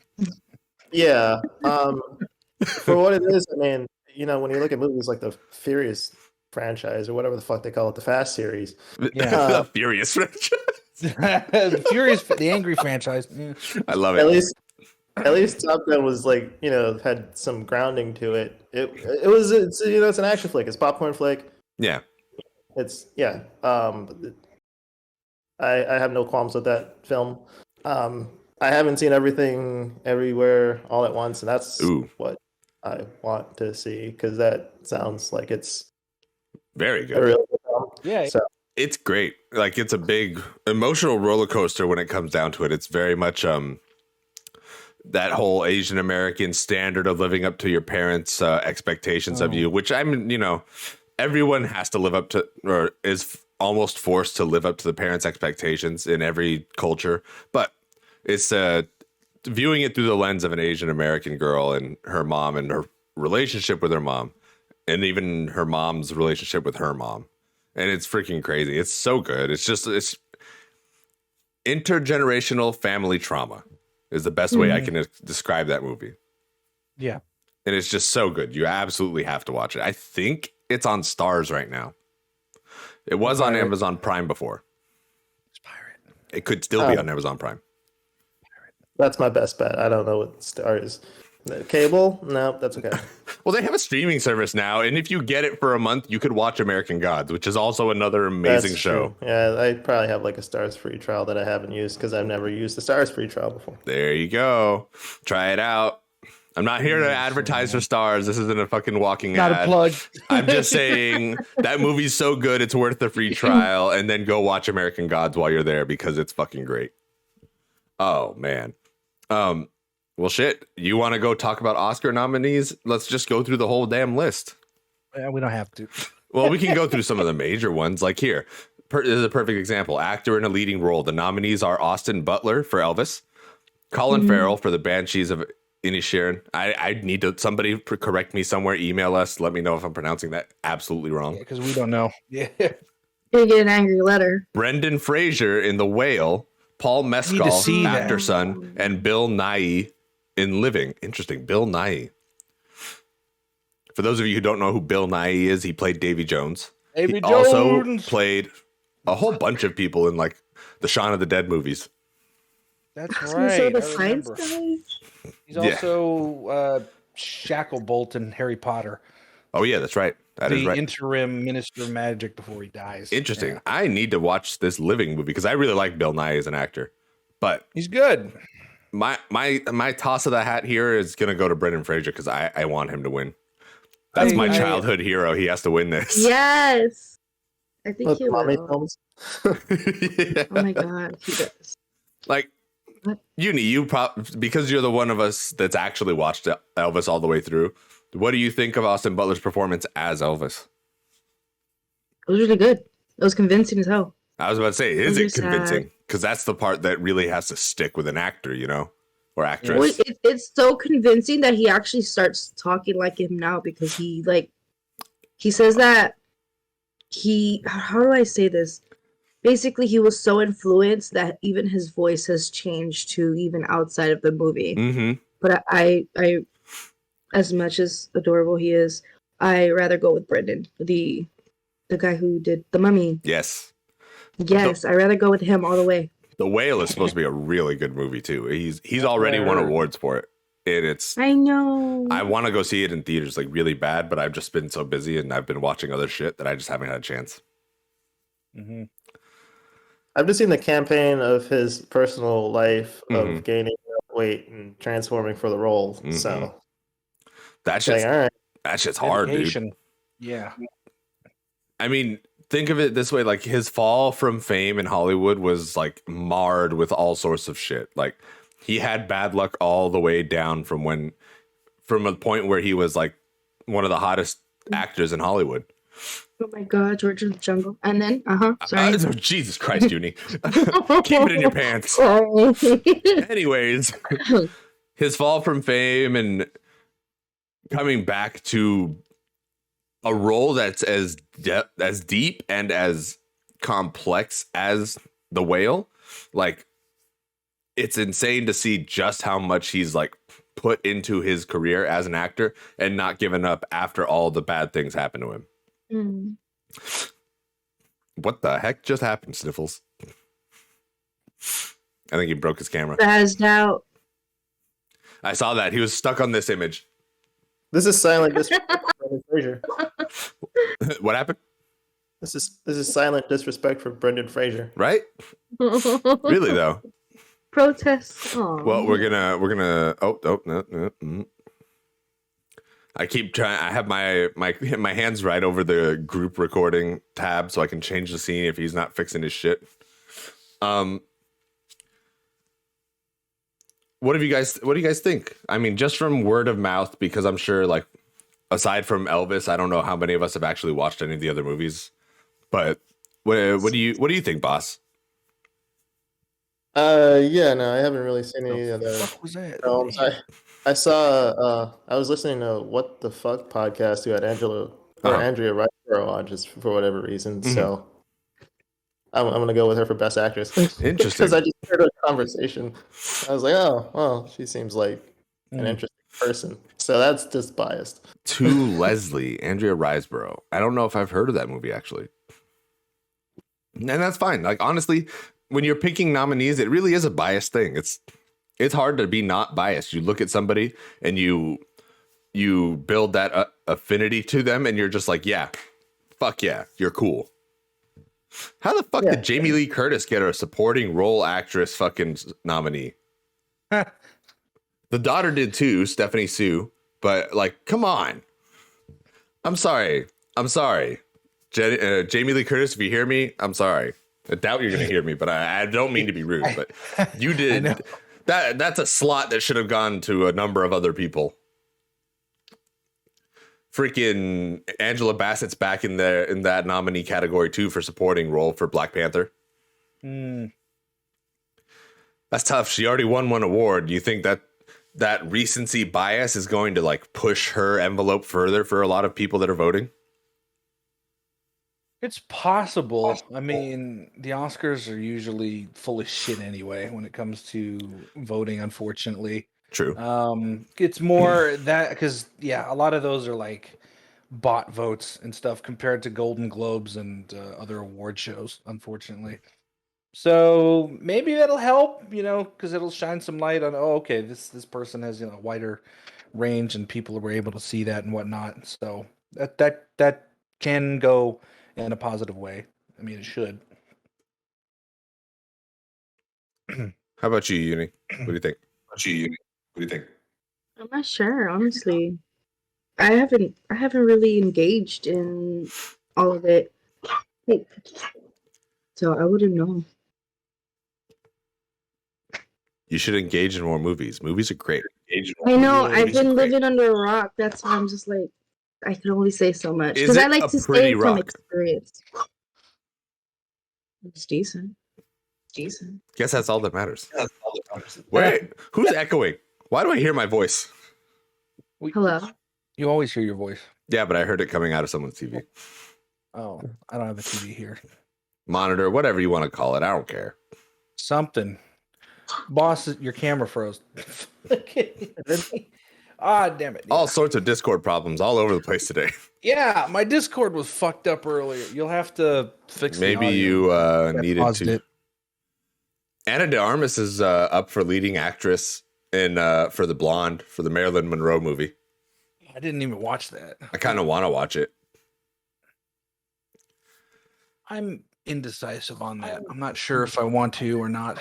Yeah. For what it is, I mean, you know, when you look at movies like the Furious franchise or whatever the fuck they call it, the Fast series. Yeah. The Furious franchise. The Furious, the Angry franchise. Yeah. I love it. At least Top Gun was like, you know, had some grounding to it. It's you know, it's an action flick. It's a popcorn flick. Yeah. I have no qualms with that film. I haven't seen Everything Everywhere All at Once, and that's what I want to see, because that sounds like it's very good. Really good film. Yeah. So. It's great. Like, it's a big emotional roller coaster when it comes down to it. It's very much that whole Asian American standard of living up to your parents' expectations of you, which everyone has to live up to, or is almost forced to live up to the parents' expectations in every culture. But it's viewing it through the lens of an Asian American girl and her mom and her relationship with her mom, and even her mom's relationship with her mom. And it's freaking crazy. It's so good. It's intergenerational family trauma is the best way I can describe that movie. Yeah. And it's just so good. You absolutely have to watch it. I think it's on Stars right now. It was on Amazon Prime before. It's pirate. It could still be on Amazon Prime. That's my best bet. I don't know what Stars. Cable? No, that's okay. Well, they have a streaming service now, and if you get it for a month, you could watch American Gods, which is also another amazing show. Yeah, I probably have like a Stars free trial that I haven't used, because I've never used the Stars free trial before. There you go. Try it out. I'm not here to advertise for Stars. This isn't a fucking walking ad. Not a plug. I'm just saying that movie's so good, it's worth the free trial, and then go watch American Gods while you're there, because it's fucking great. Oh, man. Well, shit, you want to go talk about Oscar nominees? Let's just go through the whole damn list. Yeah, we don't have to. Well, we can go through some of the major ones. Like here, this is a perfect example. Actor in a leading role. The nominees are Austin Butler for Elvis, Colin Farrell for The Banshees of Inisherin. I need to, somebody correct me somewhere, email us, let me know if I'm pronouncing that absolutely wrong. Because we don't know. Yeah. You get an angry letter. Brendan Fraser in The Whale, Paul Mescal, actor son, and Bill Nighy in Living. Interesting. Bill Nighy. For those of you who don't know who Bill Nighy is, he played Davy Jones. He also played a whole bunch of people in like the Shaun of the Dead movies. That's right. The I science remember. guy. He's also Shacklebolt in Harry Potter. Oh yeah, that's right. That is right. The interim Minister of Magic before he dies. Interesting. Yeah. I need to watch this Living movie because I really like Bill Nye as an actor, but he's good. My toss of the hat here is gonna go to Brendan Fraser because I want him to win. That's my childhood hero. He has to win this. Yes, I think he will. Yeah. Oh my god, he does. Like, you because you're the one of us that's actually watched Elvis all the way through. What do you think of Austin Butler's performance as Elvis? It was really good. It was convincing as hell. I was about to say, is it convincing? Because that's the part that really has to stick with an actor, or actress. Well, it's so convincing that he actually starts talking like him now because he says that how do I say this? Basically, he was so influenced that even his voice has changed to even outside of the movie. Mm-hmm. But I, as much as adorable he is, I rather go with Brendan, the guy who did The Mummy. Yes. Yes, I rather go with him all the way. The Whale is supposed to be a really good movie too. He's already won awards for it. I know. I want to go see it in theaters like really bad, but I've just been so busy and I've been watching other shit that I just haven't had a chance. Mm-hmm. I've just seen the campaign of his personal life of gaining weight and transforming for the role. Mm-hmm. So that shit's hard, dude. Yeah. I mean, think of it this way: like his fall from fame in Hollywood was like marred with all sorts of shit. Like he had bad luck all the way down from a point where he was like one of the hottest actors in Hollywood. Oh my god, George of the Jungle. And then, sorry. Jesus Christ, Jonny. Keep it in your pants. Anyways, his fall from fame and coming back to a role that's as deep and as complex as The Whale, like, it's insane to see just how much he's like put into his career as an actor and not given up after all the bad things happened to him. Mm. What the heck just happened, Sniffles? I think he broke his camera. Spazzed out. I saw that. He was stuck on this image. This is silent disrespect for Brendan Fraser. What happened? This is silent disrespect for Brendan Fraser. Right? Really though. Protests. Aww. Well, we're gonna no. I keep trying. I have my hands right over the group recording tab so I can change the scene if he's not fixing his shit. What do you guys think? I mean, just from word of mouth, because I'm sure, like, aside from Elvis, I don't know how many of us have actually watched any of the other movies. But what do you think, boss? Yeah, no, I haven't really seen any of the films. I saw. I was listening to What the Fuck podcast who had Andrea Riseborough on just for whatever reason. Mm-hmm. So I'm gonna go with her for Best Actress. Interesting. Because I just heard a conversation. I was like, oh, well, she seems like an interesting person. So that's just biased. To Leslie, Andrea Riseborough. I don't know if I've heard of that movie actually, and that's fine. Like, honestly, when you're picking nominees, it really is a biased thing. It's hard to be not biased. You look at somebody and you build that affinity to them, and you're just like, yeah, fuck yeah, you're cool. How the fuck did Jamie Lee Curtis get a supporting role actress fucking nominee? The daughter did too, Stephanie Sue. But like, come on. I'm sorry. Jamie Lee Curtis, if you hear me, I'm sorry. I doubt you're gonna hear me, but I don't mean to be rude. But you did. That's a slot that should have gone to a number of other people. Freaking Angela Bassett's back in that nominee category too for supporting role for Black Panther. That's tough. She already won one award. Do you think that recency bias is going to like push her envelope further for a lot of people that are voting? It's possible. I mean, the Oscars are usually full of shit anyway when it comes to voting, unfortunately. True. It's more that because, a lot of those are like bot votes and stuff compared to Golden Globes and other award shows, unfortunately. So maybe that'll help, because it'll shine some light on. Oh, okay, this person has a wider range, and people were able to see that and whatnot. So that can go in a positive way. I mean, it should. How about you, Uni? What do you think? I'm not sure, honestly. I haven't really engaged in all of it. So I wouldn't know. You should engage in more movies. Movies are great. I know. I've been living under a rock. That's why I'm just like, I can only say so much because I like to say it from experience. It's decent. Guess that's all that matters. Wait, who's echoing? Why do I hear my voice? Hello. You always hear your voice. Yeah, but I heard it coming out of someone's TV. Oh, I don't have a TV here. Monitor, whatever you want to call it. I don't care. Something. Boss, your camera froze. Ah, damn it. Yeah. All sorts of Discord problems all over the place today. Yeah, my Discord was fucked up earlier. You'll have to fix Maybe you needed to. It. Anna de Armas is up for leading actress in for The Blonde for the Marilyn Monroe movie. I didn't even watch that. I kind of want to watch it. I'm indecisive on that. I'm not sure if I want to or not.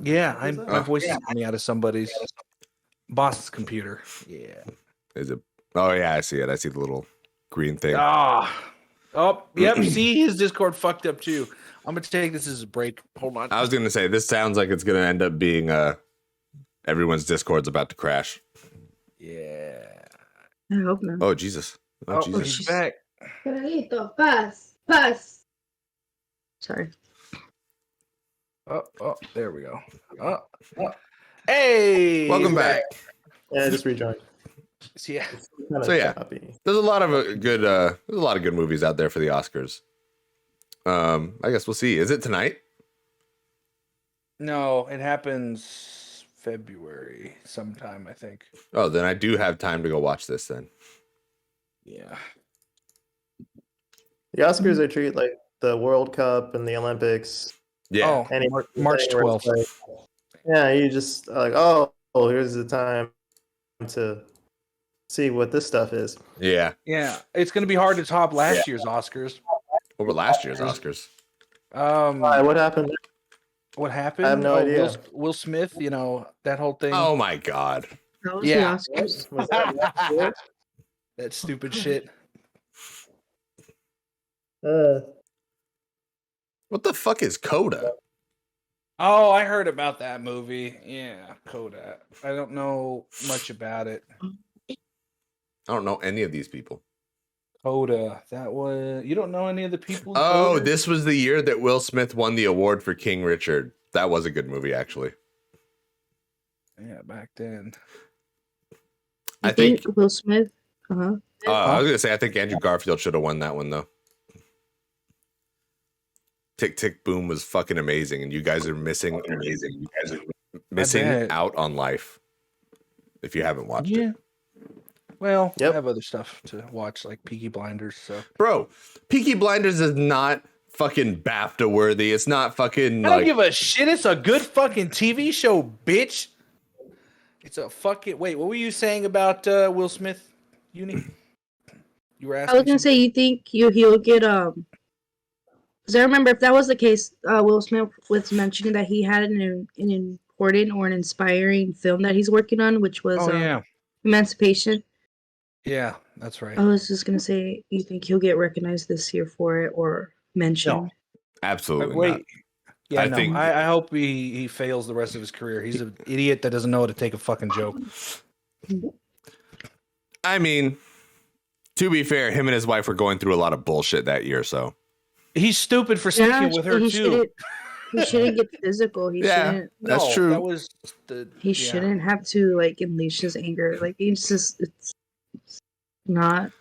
Yeah, my voice is coming out of somebody's boss's computer. Yeah. Is it? Oh yeah, I see it. I see the little green thing. Oh, yep. See, his Discord fucked up too. I'm gonna take this as a break. Hold on. I was gonna say this sounds like it's gonna end up being everyone's Discord's about to crash. Yeah. I hope not. Oh Jesus! Oh, Jesus. He's back. Carlito, pass. Sorry. Oh, there we go. Hey, welcome back. Yeah, I just rejoined. Yeah. So yeah, there's a lot of good movies out there for the Oscars. I guess we'll see. Is it tonight? No, it happens February sometime, I think. Oh, then I do have time to go watch this then. Yeah. The Oscars are treated like the World Cup and the Olympics. Yeah. Oh, March 12th. Like, yeah, you just like, oh, here's the time to see what this stuff is. Yeah. Yeah. It's going to be hard to top last year's Oscars. What were last year's Oscars? What happened? What happened? I have no idea. Will Smith, that whole thing. Oh my God. That was the Oscars. Was that last year? That stupid shit. What the fuck is Coda? Oh, I heard about that movie. Yeah, Coda. I don't know much about it. I don't know any of these people. Coda. That was. You don't know any of the people? Oh, this was the year that Will Smith won the award for King Richard. That was a good movie, actually. Yeah, back then. I think Will Smith. I was gonna say I think Andrew Garfield should have won that one though. Tick Tick Boom was fucking amazing, and you guys are missing out on life if you haven't watched it. Well, I have other stuff to watch, like Peaky Blinders. So, bro, Peaky Blinders is not fucking BAFTA worthy. It's not fucking. I don't give a shit. It's a good fucking TV show, bitch. It's a fucking. Wait, what were you saying about Will Smith? Uni? You were asking. I was gonna say, you think he'll get Because I remember if that was the case, Will Smith was mentioning that he had an important or an inspiring film that he's working on, which was Emancipation. Yeah, that's right. I was just gonna say, you think he'll get recognized this year for it or mentioned? No, absolutely not. Yeah, I hope he fails the rest of his career. He's an idiot that doesn't know how to take a fucking joke. I mean, to be fair, him and his wife were going through a lot of bullshit that year, so. He's stupid for sticking with her too. He shouldn't get physical. Shouldn't. That's true. That was he shouldn't have to unleash his anger. It's not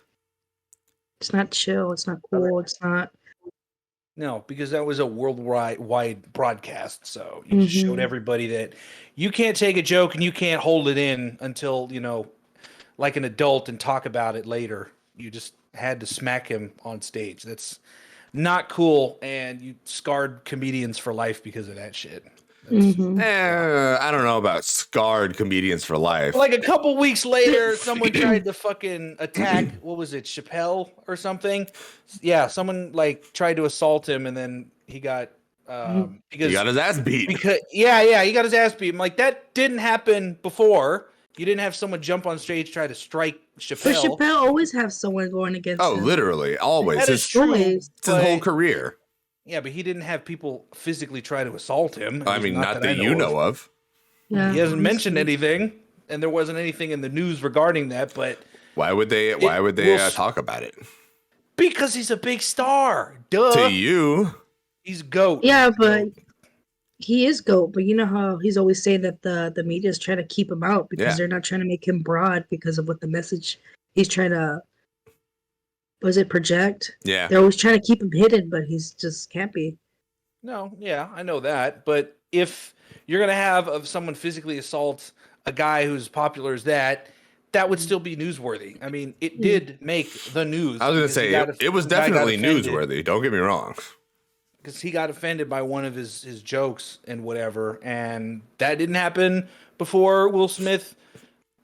chill. It's not cool. It's not. No, because that was a worldwide broadcast. So you just showed everybody that you can't take a joke and you can't hold it in until like an adult and talk about it later. You just had to smack him on stage. not cool, and you scarred comedians for life because of that shit. I don't know about scarred comedians for life. Like a couple weeks later, someone tried to fucking attack. What was it, Chappelle or something? Yeah, someone like tried to assault him, and then he got because he got his ass beat. Because he got his ass beat. I'm like, that didn't happen before. You didn't have someone jump on stage try to strike Chappelle. But Chappelle always have someone going against him. Oh, literally, always. That is true. It's his whole career. Yeah, but he didn't have people physically try to assault him. I mean, not that you know of. Yeah, he hasn't mentioned anything, and there wasn't anything in the news regarding that. But why would they talk about it? Because he's a big star. Duh. To you, he's GOAT. Yeah, but he is GOAT. But you know how he's always saying that the media is trying to keep him out because they're not trying to make him broad because of what the message he's trying to. Was it project? Yeah. They're always trying to keep him hidden, but he's just can't be. No, yeah, I know that. But if you're going to have someone physically assault a guy who's popular as that would still be newsworthy. I mean, it did make the news. I was going to say, it was definitely newsworthy. Don't get me wrong. Because he got offended by one of his jokes and whatever. And that didn't happen before Will Smith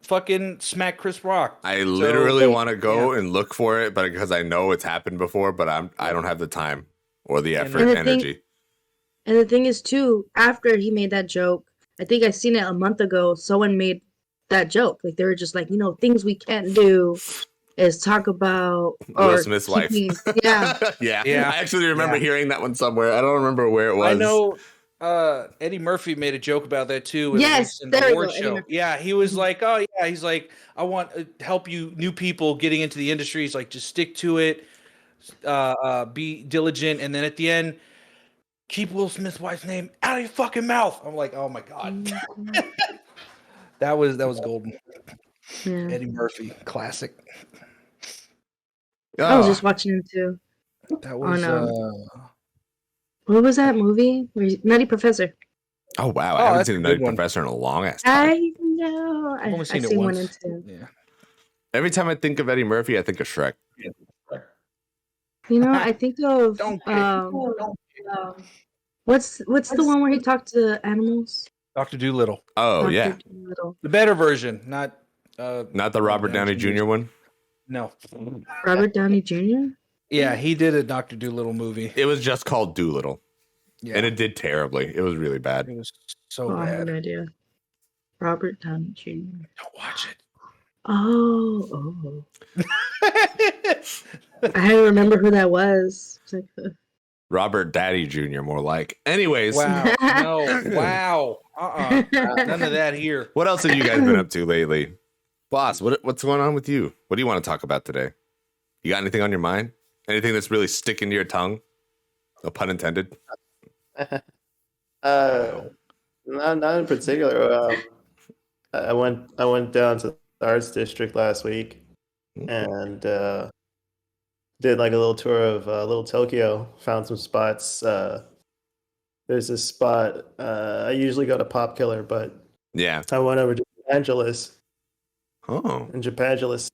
fucking smack Chris Rock. I literally want to go and look for it, but because I know it's happened before, but I don't have the time or the effort, and energy. And the thing is too, after he made that joke, I think I seen it a month ago. Someone made that joke. Like they were just like, things we can't do is talk about Will Smith's wife. Yeah. yeah. I actually remember hearing that one somewhere. I don't remember where it was. I know. Eddie Murphy made a joke about that too. Yes, in the award show. Yeah, he was like, "Oh yeah," he's like, "I want to help you new people getting into the industry." He's like, "Just stick to it, be diligent, and then at the end, keep Will Smith's wife's name out of your fucking mouth." I'm like, "Oh my god." that was golden. Yeah. Eddie Murphy, classic. I was just watching him too. That was what was that movie? Nutty Professor. Oh wow! I haven't seen a Nutty Professor in a long ass time. I know. I've only seen it once. 1 and 2. Yeah. Every time I think of Eddie Murphy, I think of Shrek. I think of what's the one where he talked to animals? Dr. Dolittle. Oh Dr. yeah, Dolittle. The better version, not the Robert Downey Jr. one. No, Robert Downey Jr. Yeah, he did a Dr. Dolittle movie. It was just called Dolittle. Yeah. And it did terribly. It was really bad. It was so bad. I have no idea. Robert Downey Jr. Don't watch it. Oh. I don't remember who that was. It's like, Robert Daddy Jr. more like. Anyways. Wow. No. Wow. None of that here. What else have you guys been up to lately? Boss, what's going on with you? What do you want to talk about today? You got anything on your mind? Anything that's really sticking to your tongue? No pun intended. Not in particular. I went down to the arts district last week and did like a little tour of Little Tokyo. Found some spots. There's this spot. I usually go to Pop Killer, but I went over to Japangelis. Oh, and Japangelis,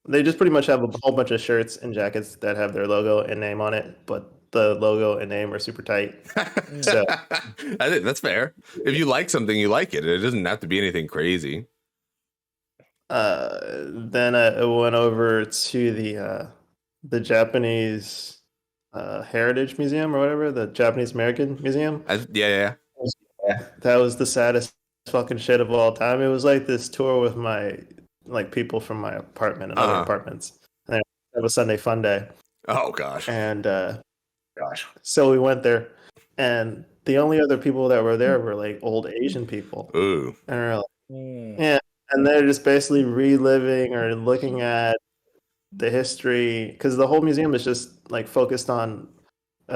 they just pretty much have a whole bunch of shirts and jackets that have their logo and name on it, but the logo and name are super tight. So I think that's fair. If you like something, you like it. It doesn't have to be anything crazy. Then I went over to the Japanese Heritage Museum or whatever, the Japanese American Museum. Yeah. That was the saddest fucking shit of all time. It was like this tour with people from my apartment and other apartments. And it was Sunday Fun Day. Oh gosh. And so we went there, and the only other people that were there were like old Asian people. Ooh. And we're like, yeah, and they're just basically reliving or looking at the history, because the whole museum is just like focused on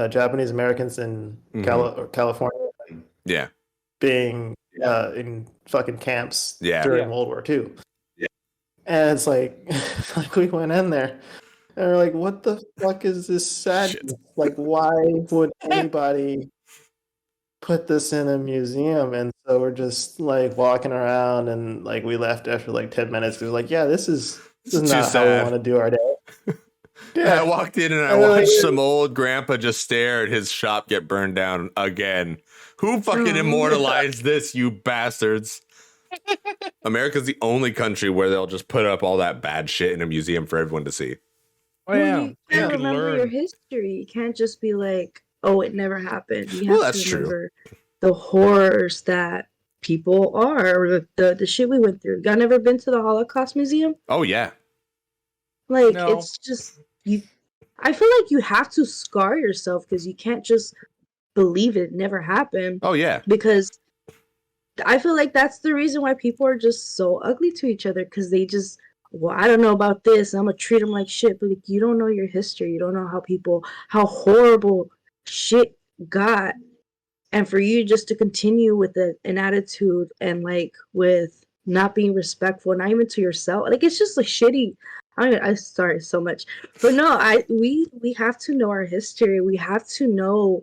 Japanese Americans in California. Yeah. Being in fucking camps during World War II. Yeah. And it's like we went in there and we're like, what the fuck is this sadness? Like, why would anybody put this in a museum? And so we're just like walking around, and like we left after like 10 minutes. It was like, yeah, this is not how we want to do our day. I walked in and I watched some old grandpa just stare at his shop get burned down again. Who fucking immortalized this, you bastards? America's the only country where they'll just put up all that bad shit in a museum for everyone to see. Oh, yeah. You can't remember your history. You can't just be like, oh, it never happened. You have to remember the horrors that people are, or the shit we went through. Y'all never been to the Holocaust Museum? Oh, yeah. Like, it's just, I feel like you have to scar yourself because you can't just believe it never happened. Oh, yeah. Because I feel like that's the reason why people are just so ugly to each other, because they just, well, I don't know about this, I'm gonna treat them like shit. But like, you don't know your history. You don't know how horrible shit got. And for you just to continue with an attitude and like with not being respectful, not even to yourself, like it's just like shitty. I'm sorry so much, but no, we have to know our history. We have to know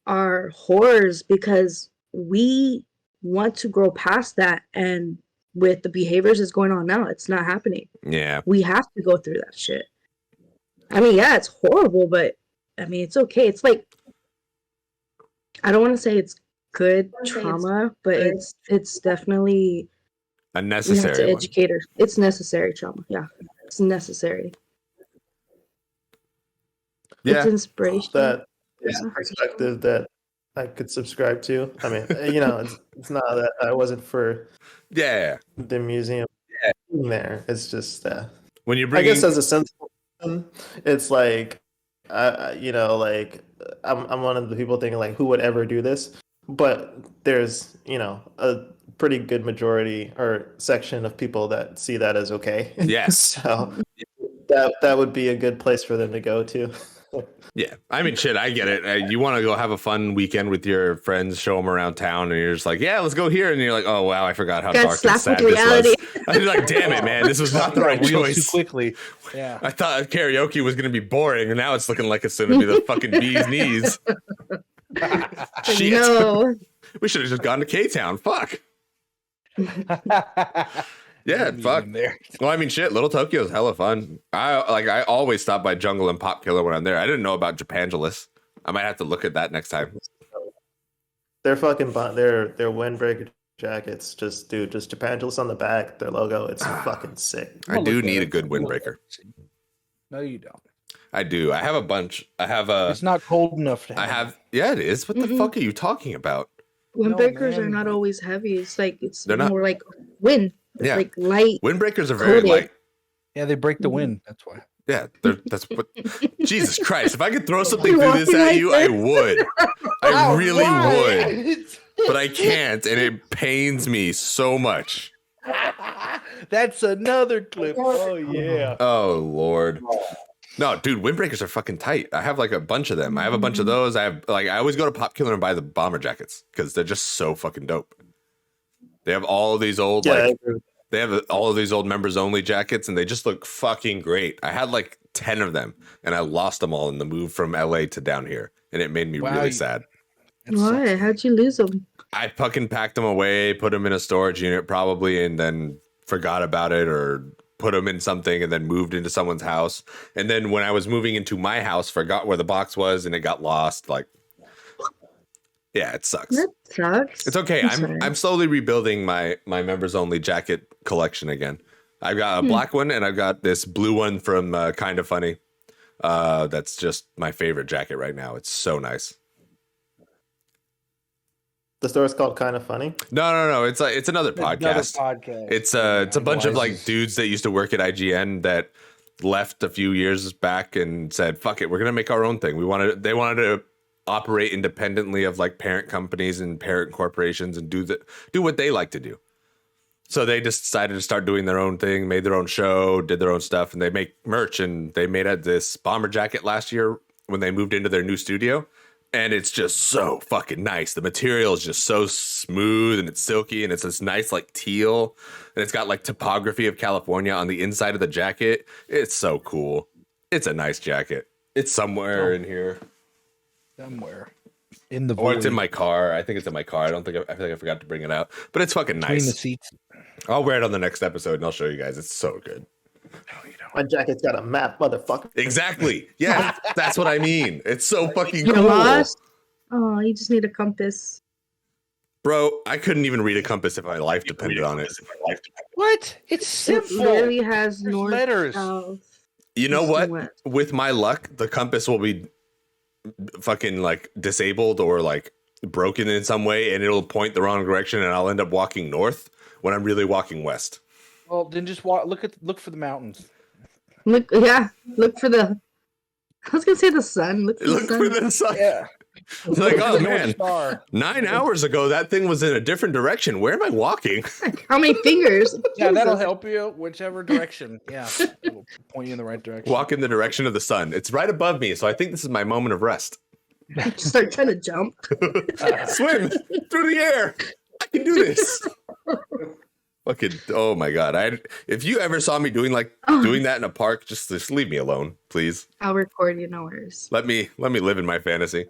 our horrors because we want to grow past that. And with the behaviors that's going on now, it's not happening. Yeah, we have to go through that shit. I mean, yeah, it's horrible, but I mean, it's okay. It's like, I don't want to say it's good trauma, but it's definitely a necessary. We have to educate her. It's necessary trauma. Yeah, it's necessary. Yeah, it's inspiration. That is a perspective that I could subscribe to. I mean, it's not that I wasn't for the museum there. It's just when you bring. I guess as a sensible person, it's like I'm one of the people thinking like, who would ever do this? But there's a pretty good majority or section of people that see that as okay. Yes. So that would be a good place for them to go to. Yeah, I mean, shit, I get it. You want to go have a fun weekend with your friends, show them around town, and you're just like, yeah, let's go here. And you're like, oh, wow, I forgot how dark and sad this was. I was like, damn it, man, this was not the right choice. Too quickly. Yeah. I thought karaoke was going to be boring, and now it's looking like it's going to be the fucking bee's knees. Shit. No. We should have just gone to K-Town. Fuck. Yeah, fuck. Well, I mean, shit, Little Tokyo is hella fun. I always stop by Jungle and Pop Killer when I'm there. I didn't know about Japangelis. I might have to look at that next time. They're fucking their windbreaker jackets. Just Japangelis on the back, their logo. It's fucking sick. I do need a good windbreaker. No, you don't. I do. I have a bunch. It's not cold enough to have. Yeah, it is. What the fuck are you talking about? Windbreakers are not always heavy. It's like more like wind. It's like light. Windbreakers are very light. Yeah, they break the wind. That's why. Yeah, that's what. Jesus Christ! If I could throw something through this at you, I would. I really would, but I can't, and it pains me so much. That's another clip. Oh yeah. Oh Lord. No, dude, windbreakers are fucking tight. I have like a bunch of them. I have a bunch of those. I always go to Pop Killer and buy the bomber jackets because they're just so fucking dope. They have all of these old they have all of these old members only jackets, and they just look fucking great. I had like 10 of them, and I lost them all in the move from LA to down here, and it made me really sad. Why? How'd you lose them? I fucking packed them away, put them in a storage unit probably, and then forgot about it or put them in something and then moved into someone's house. And then when I was moving into my house, forgot where the box was and it got lost. Like, yeah, it sucks. That sucks. It's okay. I'm slowly rebuilding my members only jacket collection again. I've got a black one and I've got this blue one from Kind of Funny. That's just my favorite jacket right now. It's so nice. The store is called Kind of Funny. No. It's another podcast. It's a bunch of like dudes that used to work at IGN that left a few years back and said, "Fuck it, we're gonna make our own thing." They wanted to operate independently of like parent companies and parent corporations and do what they like to do. So they just decided to start doing their own thing, made their own show, did their own stuff, and they make merch. And they made this bomber jacket last year when they moved into their new studio. And it's just so fucking nice. The material is just so smooth and it's silky and it's this nice like teal. And it's got like topography of California on the inside of the jacket. It's so cool. It's a nice jacket. It's somewhere in here. Somewhere. In the Or it's in my car. I think it's in my car. I think I forgot to bring it out. But it's fucking nice. Between the seats. I'll wear it on the next episode and I'll show you guys. It's so good. No, you don't. My jacket's got a map, motherfucker. Exactly. Yeah, that's what I mean. It's so fucking You're cool. lost? Oh, you just need a compass. Bro, I couldn't even read a compass if my life depended on it. What? It's simple. It literally has There's north, letters. south. You know east, and what? west. With my luck, the compass will be fucking like disabled or like broken in some way, and it'll point the wrong direction, and I'll end up walking north when I'm really walking west. Well, then just look for the mountains. Look for the. I was gonna say the sun. Look For the sun. Yeah. It's like, oh North man, Star. 9 hours ago that thing was in a different direction. Where am I walking? How many fingers? Yeah, that'll Jesus. help you whichever direction. Yeah, it'll point you in the right direction. Walk in the direction of the sun. It's right above me, so I think this is my moment of rest. Just start trying to jump. Swim through the air. I can do this. Fucking, oh my god! If you ever saw me doing that in a park, just leave me alone, please. I'll record you, no worries. Let me live in my fantasy.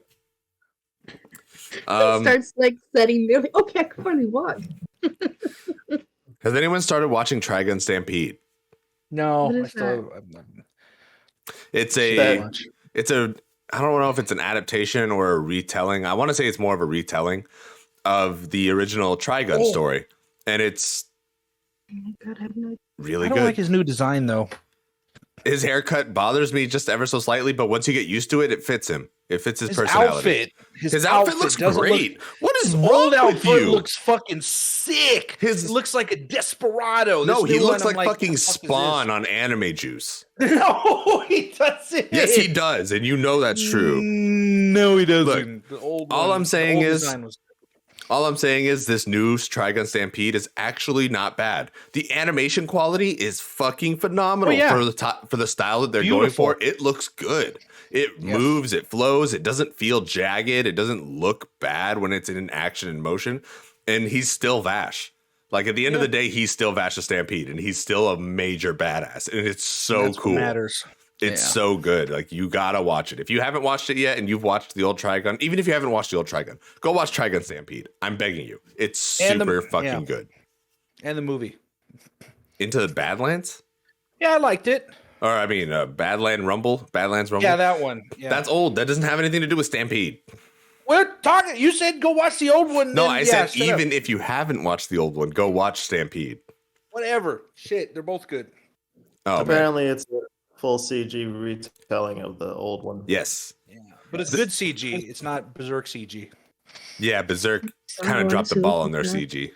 Starts like setting me. Okay, I can finally walk. Has anyone started watching Trigun Stampede? No, What I is still. It's I don't know if it's an adaptation or a retelling. I want to say it's more of a retelling of the original Trigun story, and it's Oh my god, I have no. really I don't good. like his new design though. His haircut bothers me just ever so slightly, but once you get used to it, it fits him. It fits his personality. His outfit looks great. What is His wrong old with outfit you? looks fucking sick. He looks like a desperado. No, This he new looks one, like I'm fucking "The fuck is Spawn on anime juice. this?" No, he doesn't. Yes, he does, and you know that's true. No, he doesn't. Look, The old all one- I'm the saying old is- design was- All I'm saying is this new Trigun Stampede is actually not bad. The animation quality is fucking phenomenal for the style that they're going for. It looks good. It moves, it flows, it doesn't feel jagged, it doesn't look bad when it's in action and motion. And he's still Vash. Like at the end of the day, he's still Vash the Stampede, and he's still a major badass. And it's so That's cool. what matters. It's so good. Like you gotta watch it. If you haven't watched it yet and you've watched the old Trigun, even if you haven't watched the old Trigun, go watch Trigun Stampede. I'm begging you. It's super fucking good. And the movie. Into the Badlands? Yeah, I liked it. Or I mean Badlands Rumble? Yeah, that one. Yeah. That's old. That doesn't have anything to do with Stampede. We're talking. You said go watch the old one. No, then, I said even if you haven't watched the old one, go watch Stampede. Whatever. Shit, they're both good. Oh, Apparently, it's a full CG retelling of the old one. Yes. Yeah, but it's good CG. It's not Berserk CG. Yeah, Berserk kind of dropped the ball on their CG.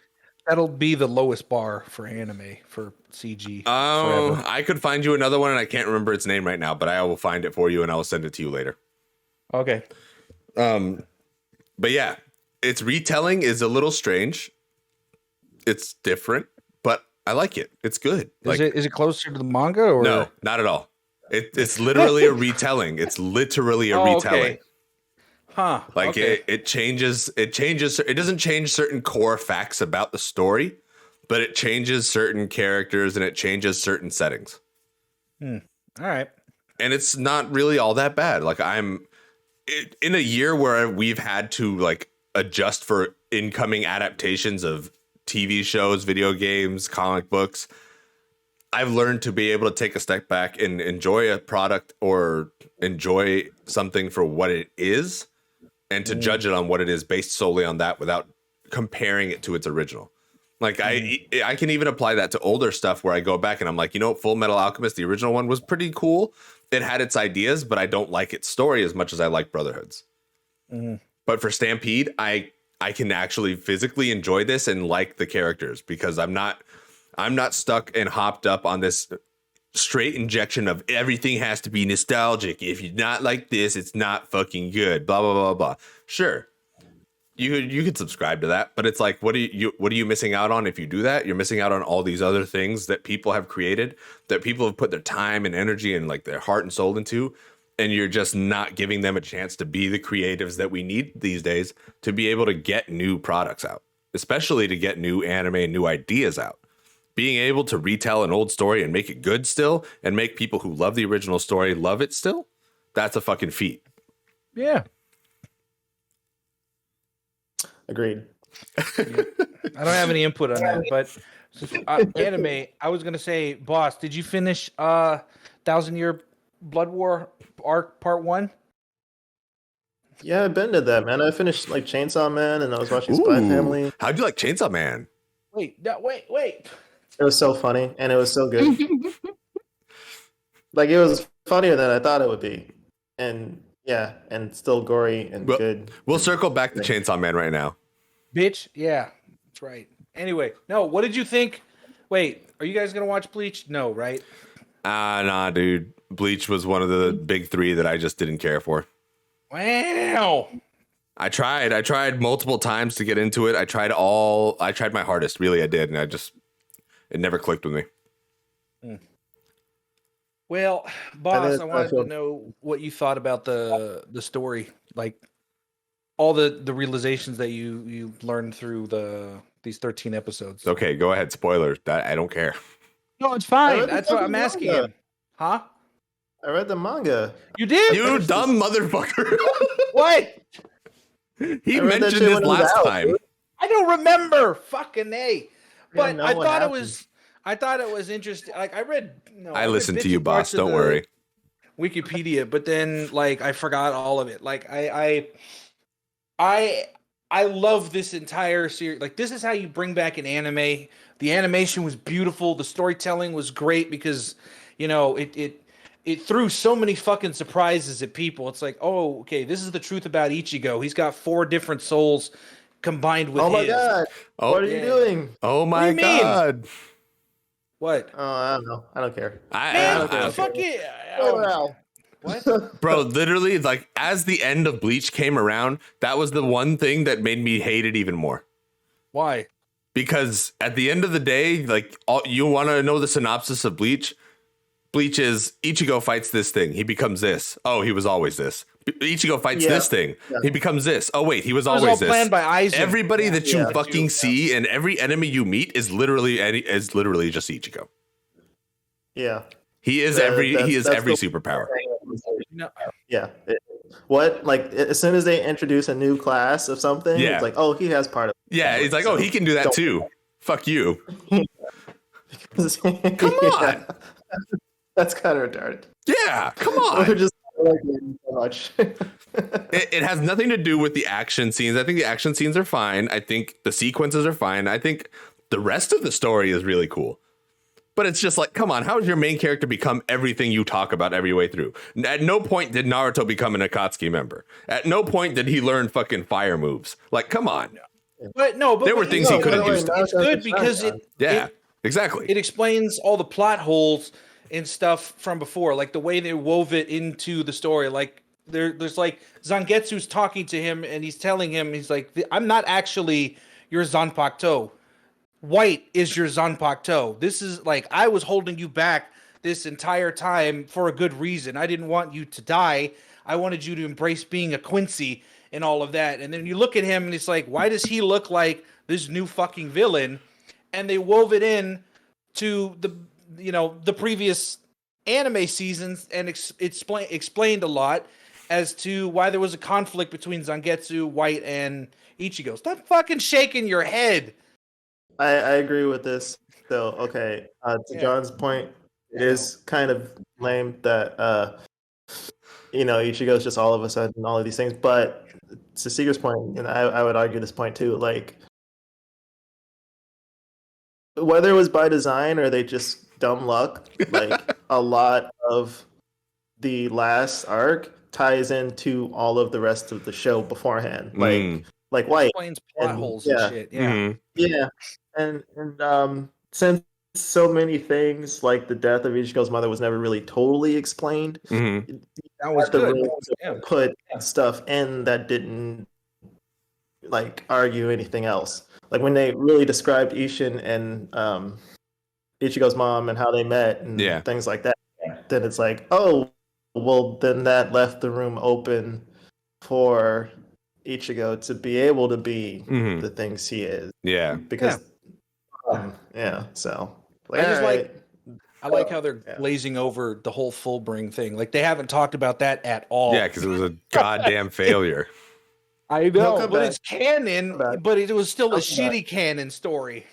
That'll be the lowest bar for anime for CG. Oh, forever. I could find you another one, and I can't remember its name right now, but I will find it for you, and I will send it to you later. Okay. But yeah, its retelling is a little strange. It's different, but I like it. It's good. Is it closer to the manga or No, not at all. It's literally a retelling. It's literally a retelling. Okay. Huh. Like okay. it changes. It doesn't change certain core facts about the story, but it changes certain characters and it changes certain settings. All right. And it's not really all that bad. Like in a year where we've had to like adjust for incoming adaptations of TV shows, video games, comic books, I've learned to be able to take a step back and enjoy a product or enjoy something for what it is and to judge it on what it is based solely on that without comparing it to its original. Like I can even apply that to older stuff where I go back and I'm like, Full Metal Alchemist, the original one was pretty cool. It had its ideas, but I don't like its story as much as I like Brotherhood's. But for Stampede, I can actually physically enjoy this and like the characters because I'm not stuck and hopped up on this straight injection of everything has to be nostalgic. If you're not like this, it's not fucking good. Blah blah blah blah. Sure, you could subscribe to that, but it's like, what are you missing out on if you do that? You're missing out on all these other things that people have created, that people have put their time and energy and like their heart and soul into. And you're just not giving them a chance to be the creatives that we need these days to be able to get new products out, especially to get new anime and new ideas out. Being able to retell an old story and make it good still and make people who love the original story love it still, that's a fucking feat. Yeah. Agreed. I don't have any input on that, but Anime. I was gonna say, boss, did you finish 1,000-Year Blood War arc part 1? Yeah, I've been to that, man. I finished like Chainsaw Man, and I was watching Spy Family. How'd you like Chainsaw Man? Wait. It was so funny, and it was so good. Like, it was funnier than I thought it would be, and yeah, and still gory and good. We'll circle back to Chainsaw Man right now. Bitch, yeah, that's right. Anyway, no, what did you think? Wait, are you guys gonna watch Bleach? No, right? Nah, dude. Bleach was one of the big 3 that I just didn't care for. Wow. I tried multiple times to get into it. I tried my hardest, really I did, and it never clicked with me. Well, boss, I wanted to know what you thought about the story, like all the realizations that you learned through these 13 episodes. Okay, go ahead. Spoiler. I don't care. No, it's fine. That's what I'm asking him. Huh? I read the manga. You did? You dumb motherfucker. What? He mentioned this last time. I don't remember. Fucking A. But know I what thought happened. I thought it was interesting. Like I read. I listened to you, boss. Don't worry. Wikipedia, but then like I forgot all of it. Like I love this entire series. Like this is how you bring back an anime. The animation was beautiful. The storytelling was great because it threw so many fucking surprises at people. It's like, oh, okay, this is the truth about Ichigo. He's got 4 different souls combined with his. Oh my god! What are you doing? Oh my god! What? Oh, I don't know. I don't care. Fuck it. What? Bro, literally, like as the end of Bleach came around, that was the one thing that made me hate it even more. Why? Because at the end of the day, like you want to know the synopsis of Bleach. Bleach is Ichigo fights this thing. He becomes this. Oh, he was always this. Ichigo fights this thing. Yeah. He becomes this. Oh, wait, he was always all this. Planned by Aizen. Everybody that you fucking see and every enemy you meet is literally just Ichigo. Yeah. He is every superpower. No. Yeah. As soon as they introduce a new class of something, it's like, oh, he has part of it. Yeah, he's like, oh, he can do that too. Fuck you. Come on. That's kind of retarded. Yeah, come on. We're just like so much. It has nothing to do with the action scenes. I think the action scenes are fine. I think the sequences are fine. I think the rest of the story is really cool. But it's just like, come on, how does your main character become everything you talk about every way through? At no point did Naruto become an Akatsuki member. At no point did he learn fucking fire moves. Like, come on. But there were things he couldn't use. It's good because exactly. It explains all the plot holes and stuff from before, like the way they wove it into the story. Like there's like Zangetsu's talking to him and he's telling him, he's like, I'm not actually your Zanpakuto. White is your Zanpakuto. This is like, I was holding you back this entire time for a good reason. I didn't want you to die. I wanted you to embrace being a Quincy and all of that. And then you look at him and it's like, why does he look like this new fucking villain? And they wove it in to the previous anime seasons and explained a lot as to why there was a conflict between Zangetsu, White, and Ichigo. Stop fucking shaking your head. I agree with this. So, okay, to John's point, it is kind of lame that Ichigo's just all of a sudden all of these things. But to Seeger's point, I would argue this point too. Like, whether it was by design or they just dumb luck, like a lot of the last arc ties into all of the rest of the show beforehand. Like White explains plot holes and shit. Yeah. Mm-hmm. Yeah. And since so many things like the death of Ichigo's mother was never really totally explained, mm-hmm. that was the really put stuff in that didn't like argue anything else. Like when they really described Ishin and Ichigo's mom and how they met and things like that, then it's like, oh, well, then that left the room open for Ichigo to be able to be the things he is. Yeah. Because, so. Like, I like how they're glazing over the whole Fullbring thing. Like, they haven't talked about that at all. Yeah, because it was a goddamn failure. I know, but it's canon, but it was still a shitty canon story.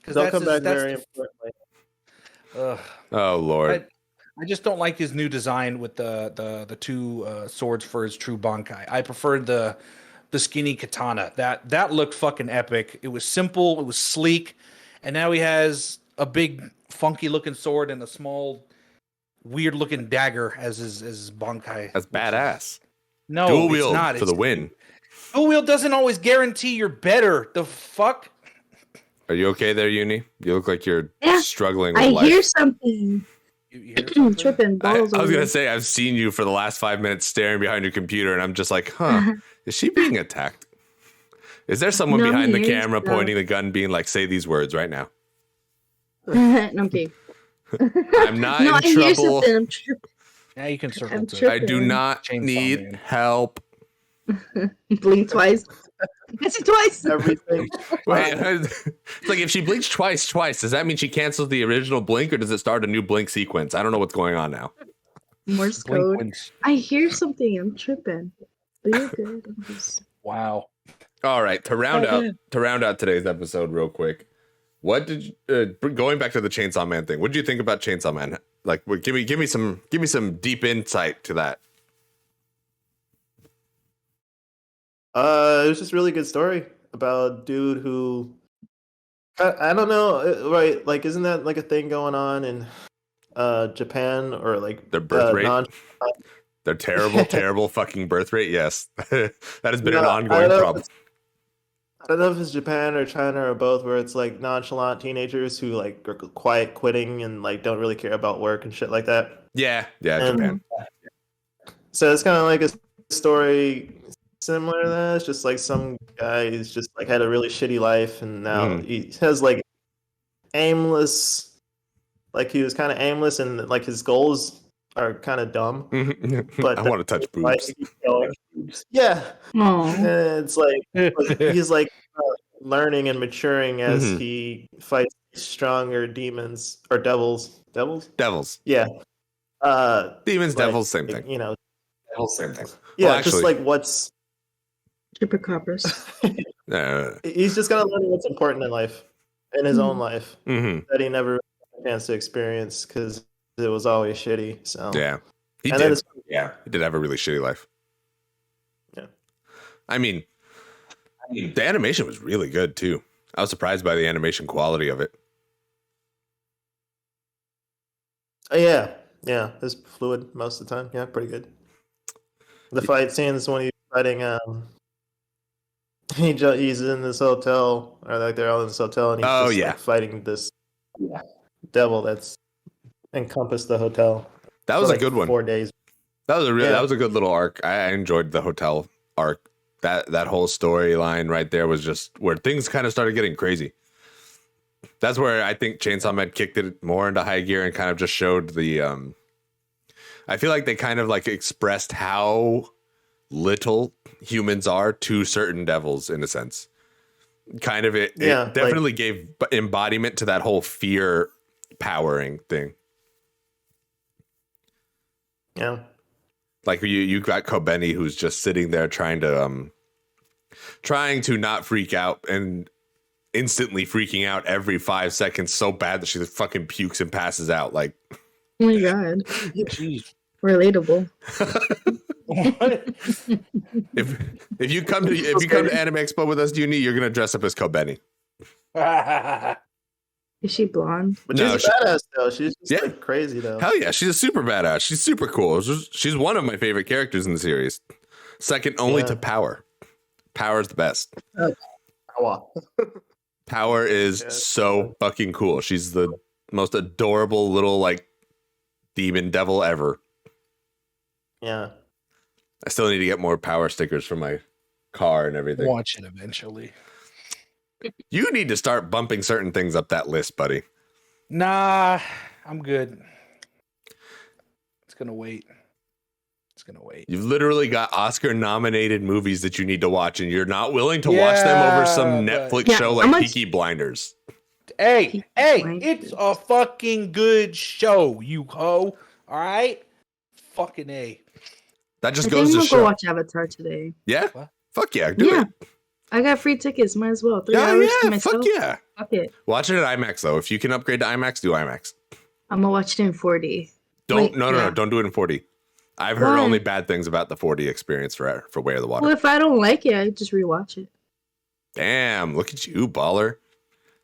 They'll come back very importantly. Oh Lord. I just don't like his new design with the two swords for his true Bankai. I preferred the skinny katana. That looked fucking epic. It was simple, it was sleek, and now he has a big funky looking sword and a small weird looking dagger as his Bankai. That's badass. No, dual wield it's not. for the win. Dual wield doesn't always guarantee you're better. The fuck? Are you okay there, Uni? You look like you're struggling with I life. hear something. You hear something? Tripping balls. I was going to say, I've seen you for the last 5 minutes staring behind your computer, and I'm just like, huh, is she being attacked? Is there someone behind the camera pointing the gun being like, say these words right now? No, I'm kidding. I'm not in trouble. I'm tripping. Yeah, you can circle too. I do not need help. Blink twice. That's it twice. Everything. Wait, it's like if she blinks twice, does that mean she cancels the original blink or does it start a new blink sequence? I don't know what's going on now. Morse code. I hear something. I'm tripping. But you're good. Wow. All right, to round out today's episode real quick. What did you, going back to the Chainsaw Man thing? What did you think about Chainsaw Man? Like, give me some deep insight to that. It was just a really good story about a dude who I don't know, right? Like, isn't that like a thing going on in Japan or like their birth rate? Their terrible fucking birth rate. Yes, that has been an ongoing problem. I don't know if it's Japan or China or both, where it's like nonchalant teenagers who like are quiet quitting and like don't really care about work and shit like that. Yeah, Japan. So it's kind of like a story similar to that. It's just like some guy who's just like had a really shitty life and now he has like aimless, like he was kind of aimless and like his goals are kind of dumb. But I want to touch boobs. Yeah. And it's like he's like learning and maturing as he fights stronger demons or devils. Yeah. Demons, devils, same thing. You know, devils, same thing. Yeah, well, actually, just like what's Chupacabras. He's just gonna learn what's important in life, in his own life, that he never had a chance to experience because it was always shitty. So yeah, he did. He did have a really shitty life. Yeah, I mean, the animation was really good too. I was surprised by the animation quality of it. Yeah, it's fluid most of the time. Yeah, pretty good. The fight scenes when he's fighting, he's in this hotel, or like they're all in this hotel, and he's like fighting this devil that's encompassed the hotel. That was a good one. 4 days. That was a good little arc. I enjoyed the hotel arc. That whole storyline right there was just where things kind of started getting crazy. That's where I think Chainsaw Man kicked it more into high gear and kind of just showed the I feel like they kind of like expressed how little humans are to certain devils in a sense. Kind of it definitely gave embodiment to that whole fear powering thing. Yeah. Like you got Kobeni who's just sitting there trying to not freak out and instantly freaking out every 5 seconds so bad that she fucking pukes and passes out. Like, oh my god. Jeez. Relatable. if you come to Anime Expo with us, Uni, you're gonna dress up as Kobeni. Is she blonde? But no, she's badass though. She's just like crazy though. Hell yeah, she's a super badass. She's super cool. She's one of my favorite characters in the series. Second only to Power. Power's the best. Power is so fucking cool. She's the most adorable little like demon devil ever. Yeah. I still need to get more Power stickers for my car and everything. Watch it eventually. You need to start bumping certain things up that list, buddy. Nah, I'm good. It's gonna wait. You've literally got Oscar-nominated movies that you need to watch, and you're not willing to watch them over some Netflix show like Peaky Blinders. Hey, it's a fucking good show, you hoe. All right? Fucking A. That just goes to show. Go watch Avatar today. Yeah? What? Fuck yeah, do it. I got free tickets. Might as well. 3 hours to myself. Fuck yeah. Fuck it. Watch it at IMAX though. If you can upgrade to IMAX, do IMAX. I'm gonna watch it in 4D. No. Don't do it in 4D. I've heard only bad things about the 4D experience for Way of the Water. Well, if I don't like it, I just rewatch it. Damn, look at you, baller.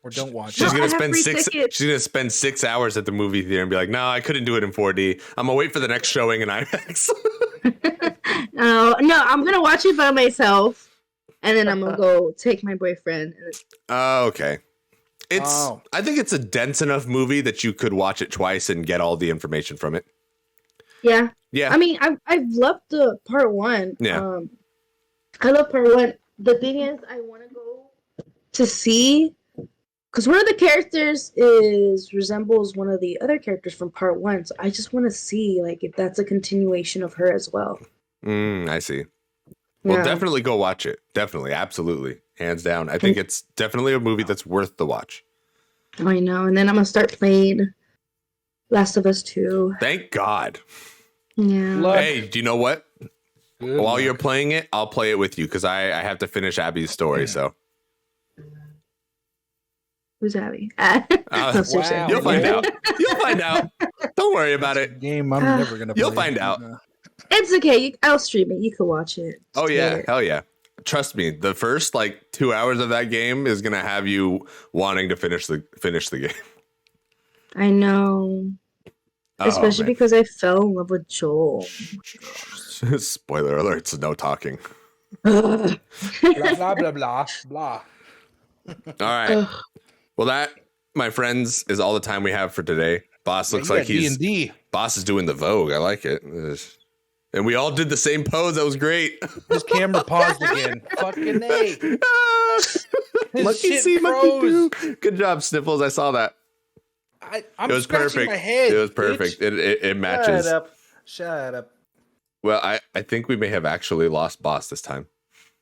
Or don't watch She's it. gonna spend 6 hours at the movie theater and be like, no, I couldn't do it in 4D. I'm gonna wait for the next showing in IMAX. No, I'm gonna watch it by myself, and then I'm gonna go take my boyfriend. Oh, okay. I think it's a dense enough movie that you could watch it twice and get all the information from it. Yeah. Yeah. I mean, I've loved the part one. Yeah. I love part one. The thing is, I want to go to see, because one of the characters resembles one of the other characters from part one. So I just want to see like if that's a continuation of her as well. I see. Well, definitely go watch it. Definitely, absolutely, hands down. I think it's definitely a movie that's worth the watch. I know, and then I'm gonna start playing Last of Us 2. Thank God. Yeah. Hey, do you know what? While you're playing it, I'll play it with you because I have to finish Abby's story. So who's Abby? You'll find out. You'll find out. Don't worry about it. Game I'm never gonna. You'll find out. It's okay. I'll stream it. You can watch it. Oh yeah, hell yeah. Trust me, the first 2 hours of that game is gonna have you wanting to finish the game. I know. Especially because I fell in love with Joel. Spoiler alert, so no talking. Blah, blah, blah, blah, blah. All right. Well, that, my friends, is all the time we have for today. Boss looks like he's... D&D. Boss is doing the Vogue. I like it. And we all did the same pose. That was great. His camera paused again. Fucking A. Lucky see, monkey do. Good job, Sniffles. I saw that. I'm it was perfect. My head, it was perfect. It matches. Shut up. Well, I think we may have actually lost Boss this time.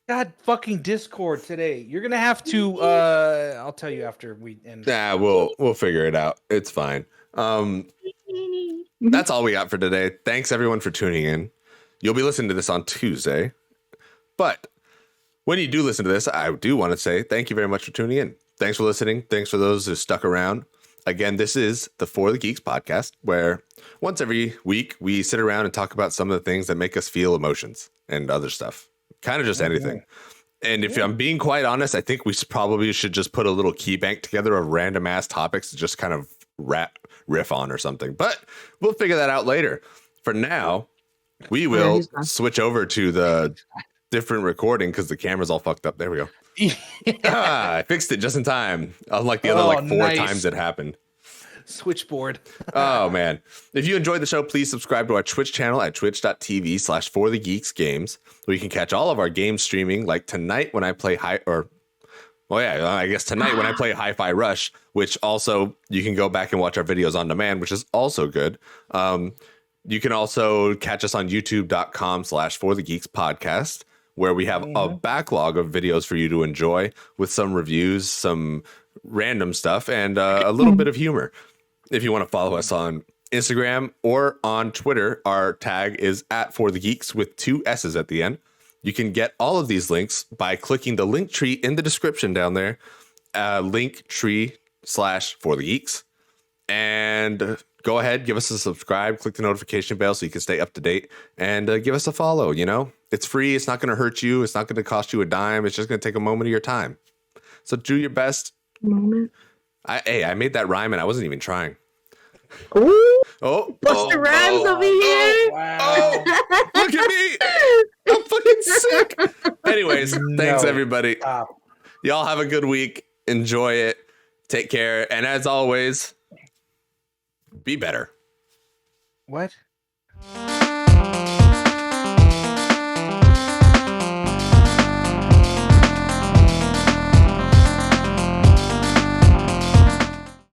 God fucking Discord today. You're gonna have to. I'll tell you after we end. Nah, we'll figure it out. It's fine. That's all we got for today. Thanks everyone for tuning in. You'll be listening to this on Tuesday, but when you do listen to this, I do want to say thank you very much for tuning in. Thanks for listening. Thanks for those who stuck around. Again, this is the For the Geeks podcast, where once every week we sit around and talk about some of the things that make us feel emotions and other stuff. Kind of just anything. And if I'm being quite honest, I think we probably should just put a little key bank together of random ass topics to just kind of riff on or something. But we'll figure that out later. For now, we will switch over to the different recording because the camera's all fucked up. There we go. I fixed it just in time. Unlike the other four times it happened. Switchboard. Oh man. If you enjoyed the show, please subscribe to our Twitch channel at twitch.tv/forthegeeksgames, where you can catch all of our games streaming, like tonight when I play tonight when I play Hi-Fi Rush, which also you can go back and watch our videos on demand, which is also good. You can also catch us on youtube.com/forthegeekspodcast, where we have a backlog of videos for you to enjoy with some reviews, some random stuff, and a little bit of humor. If you want to follow us on Instagram or on Twitter, our tag is @forthegeeks with 2 S's at the end. You can get all of these links by clicking the link tree in the description down there, linktree/forthegeeks. And go ahead, give us a subscribe, click the notification bell so you can stay up to date, and give us a follow. You know, it's free. It's not going to hurt you. It's not going to cost you a dime. It's just going to take a moment of your time. So do your best. Moment. I made that rhyme and I wasn't even trying. Ooh. Oh, Buster Rhymes over here. Wow. Look at me. I'm fucking sick. Anyways, thanks everybody. Y'all have a good week. Enjoy it. Take care. And as always, be better. What?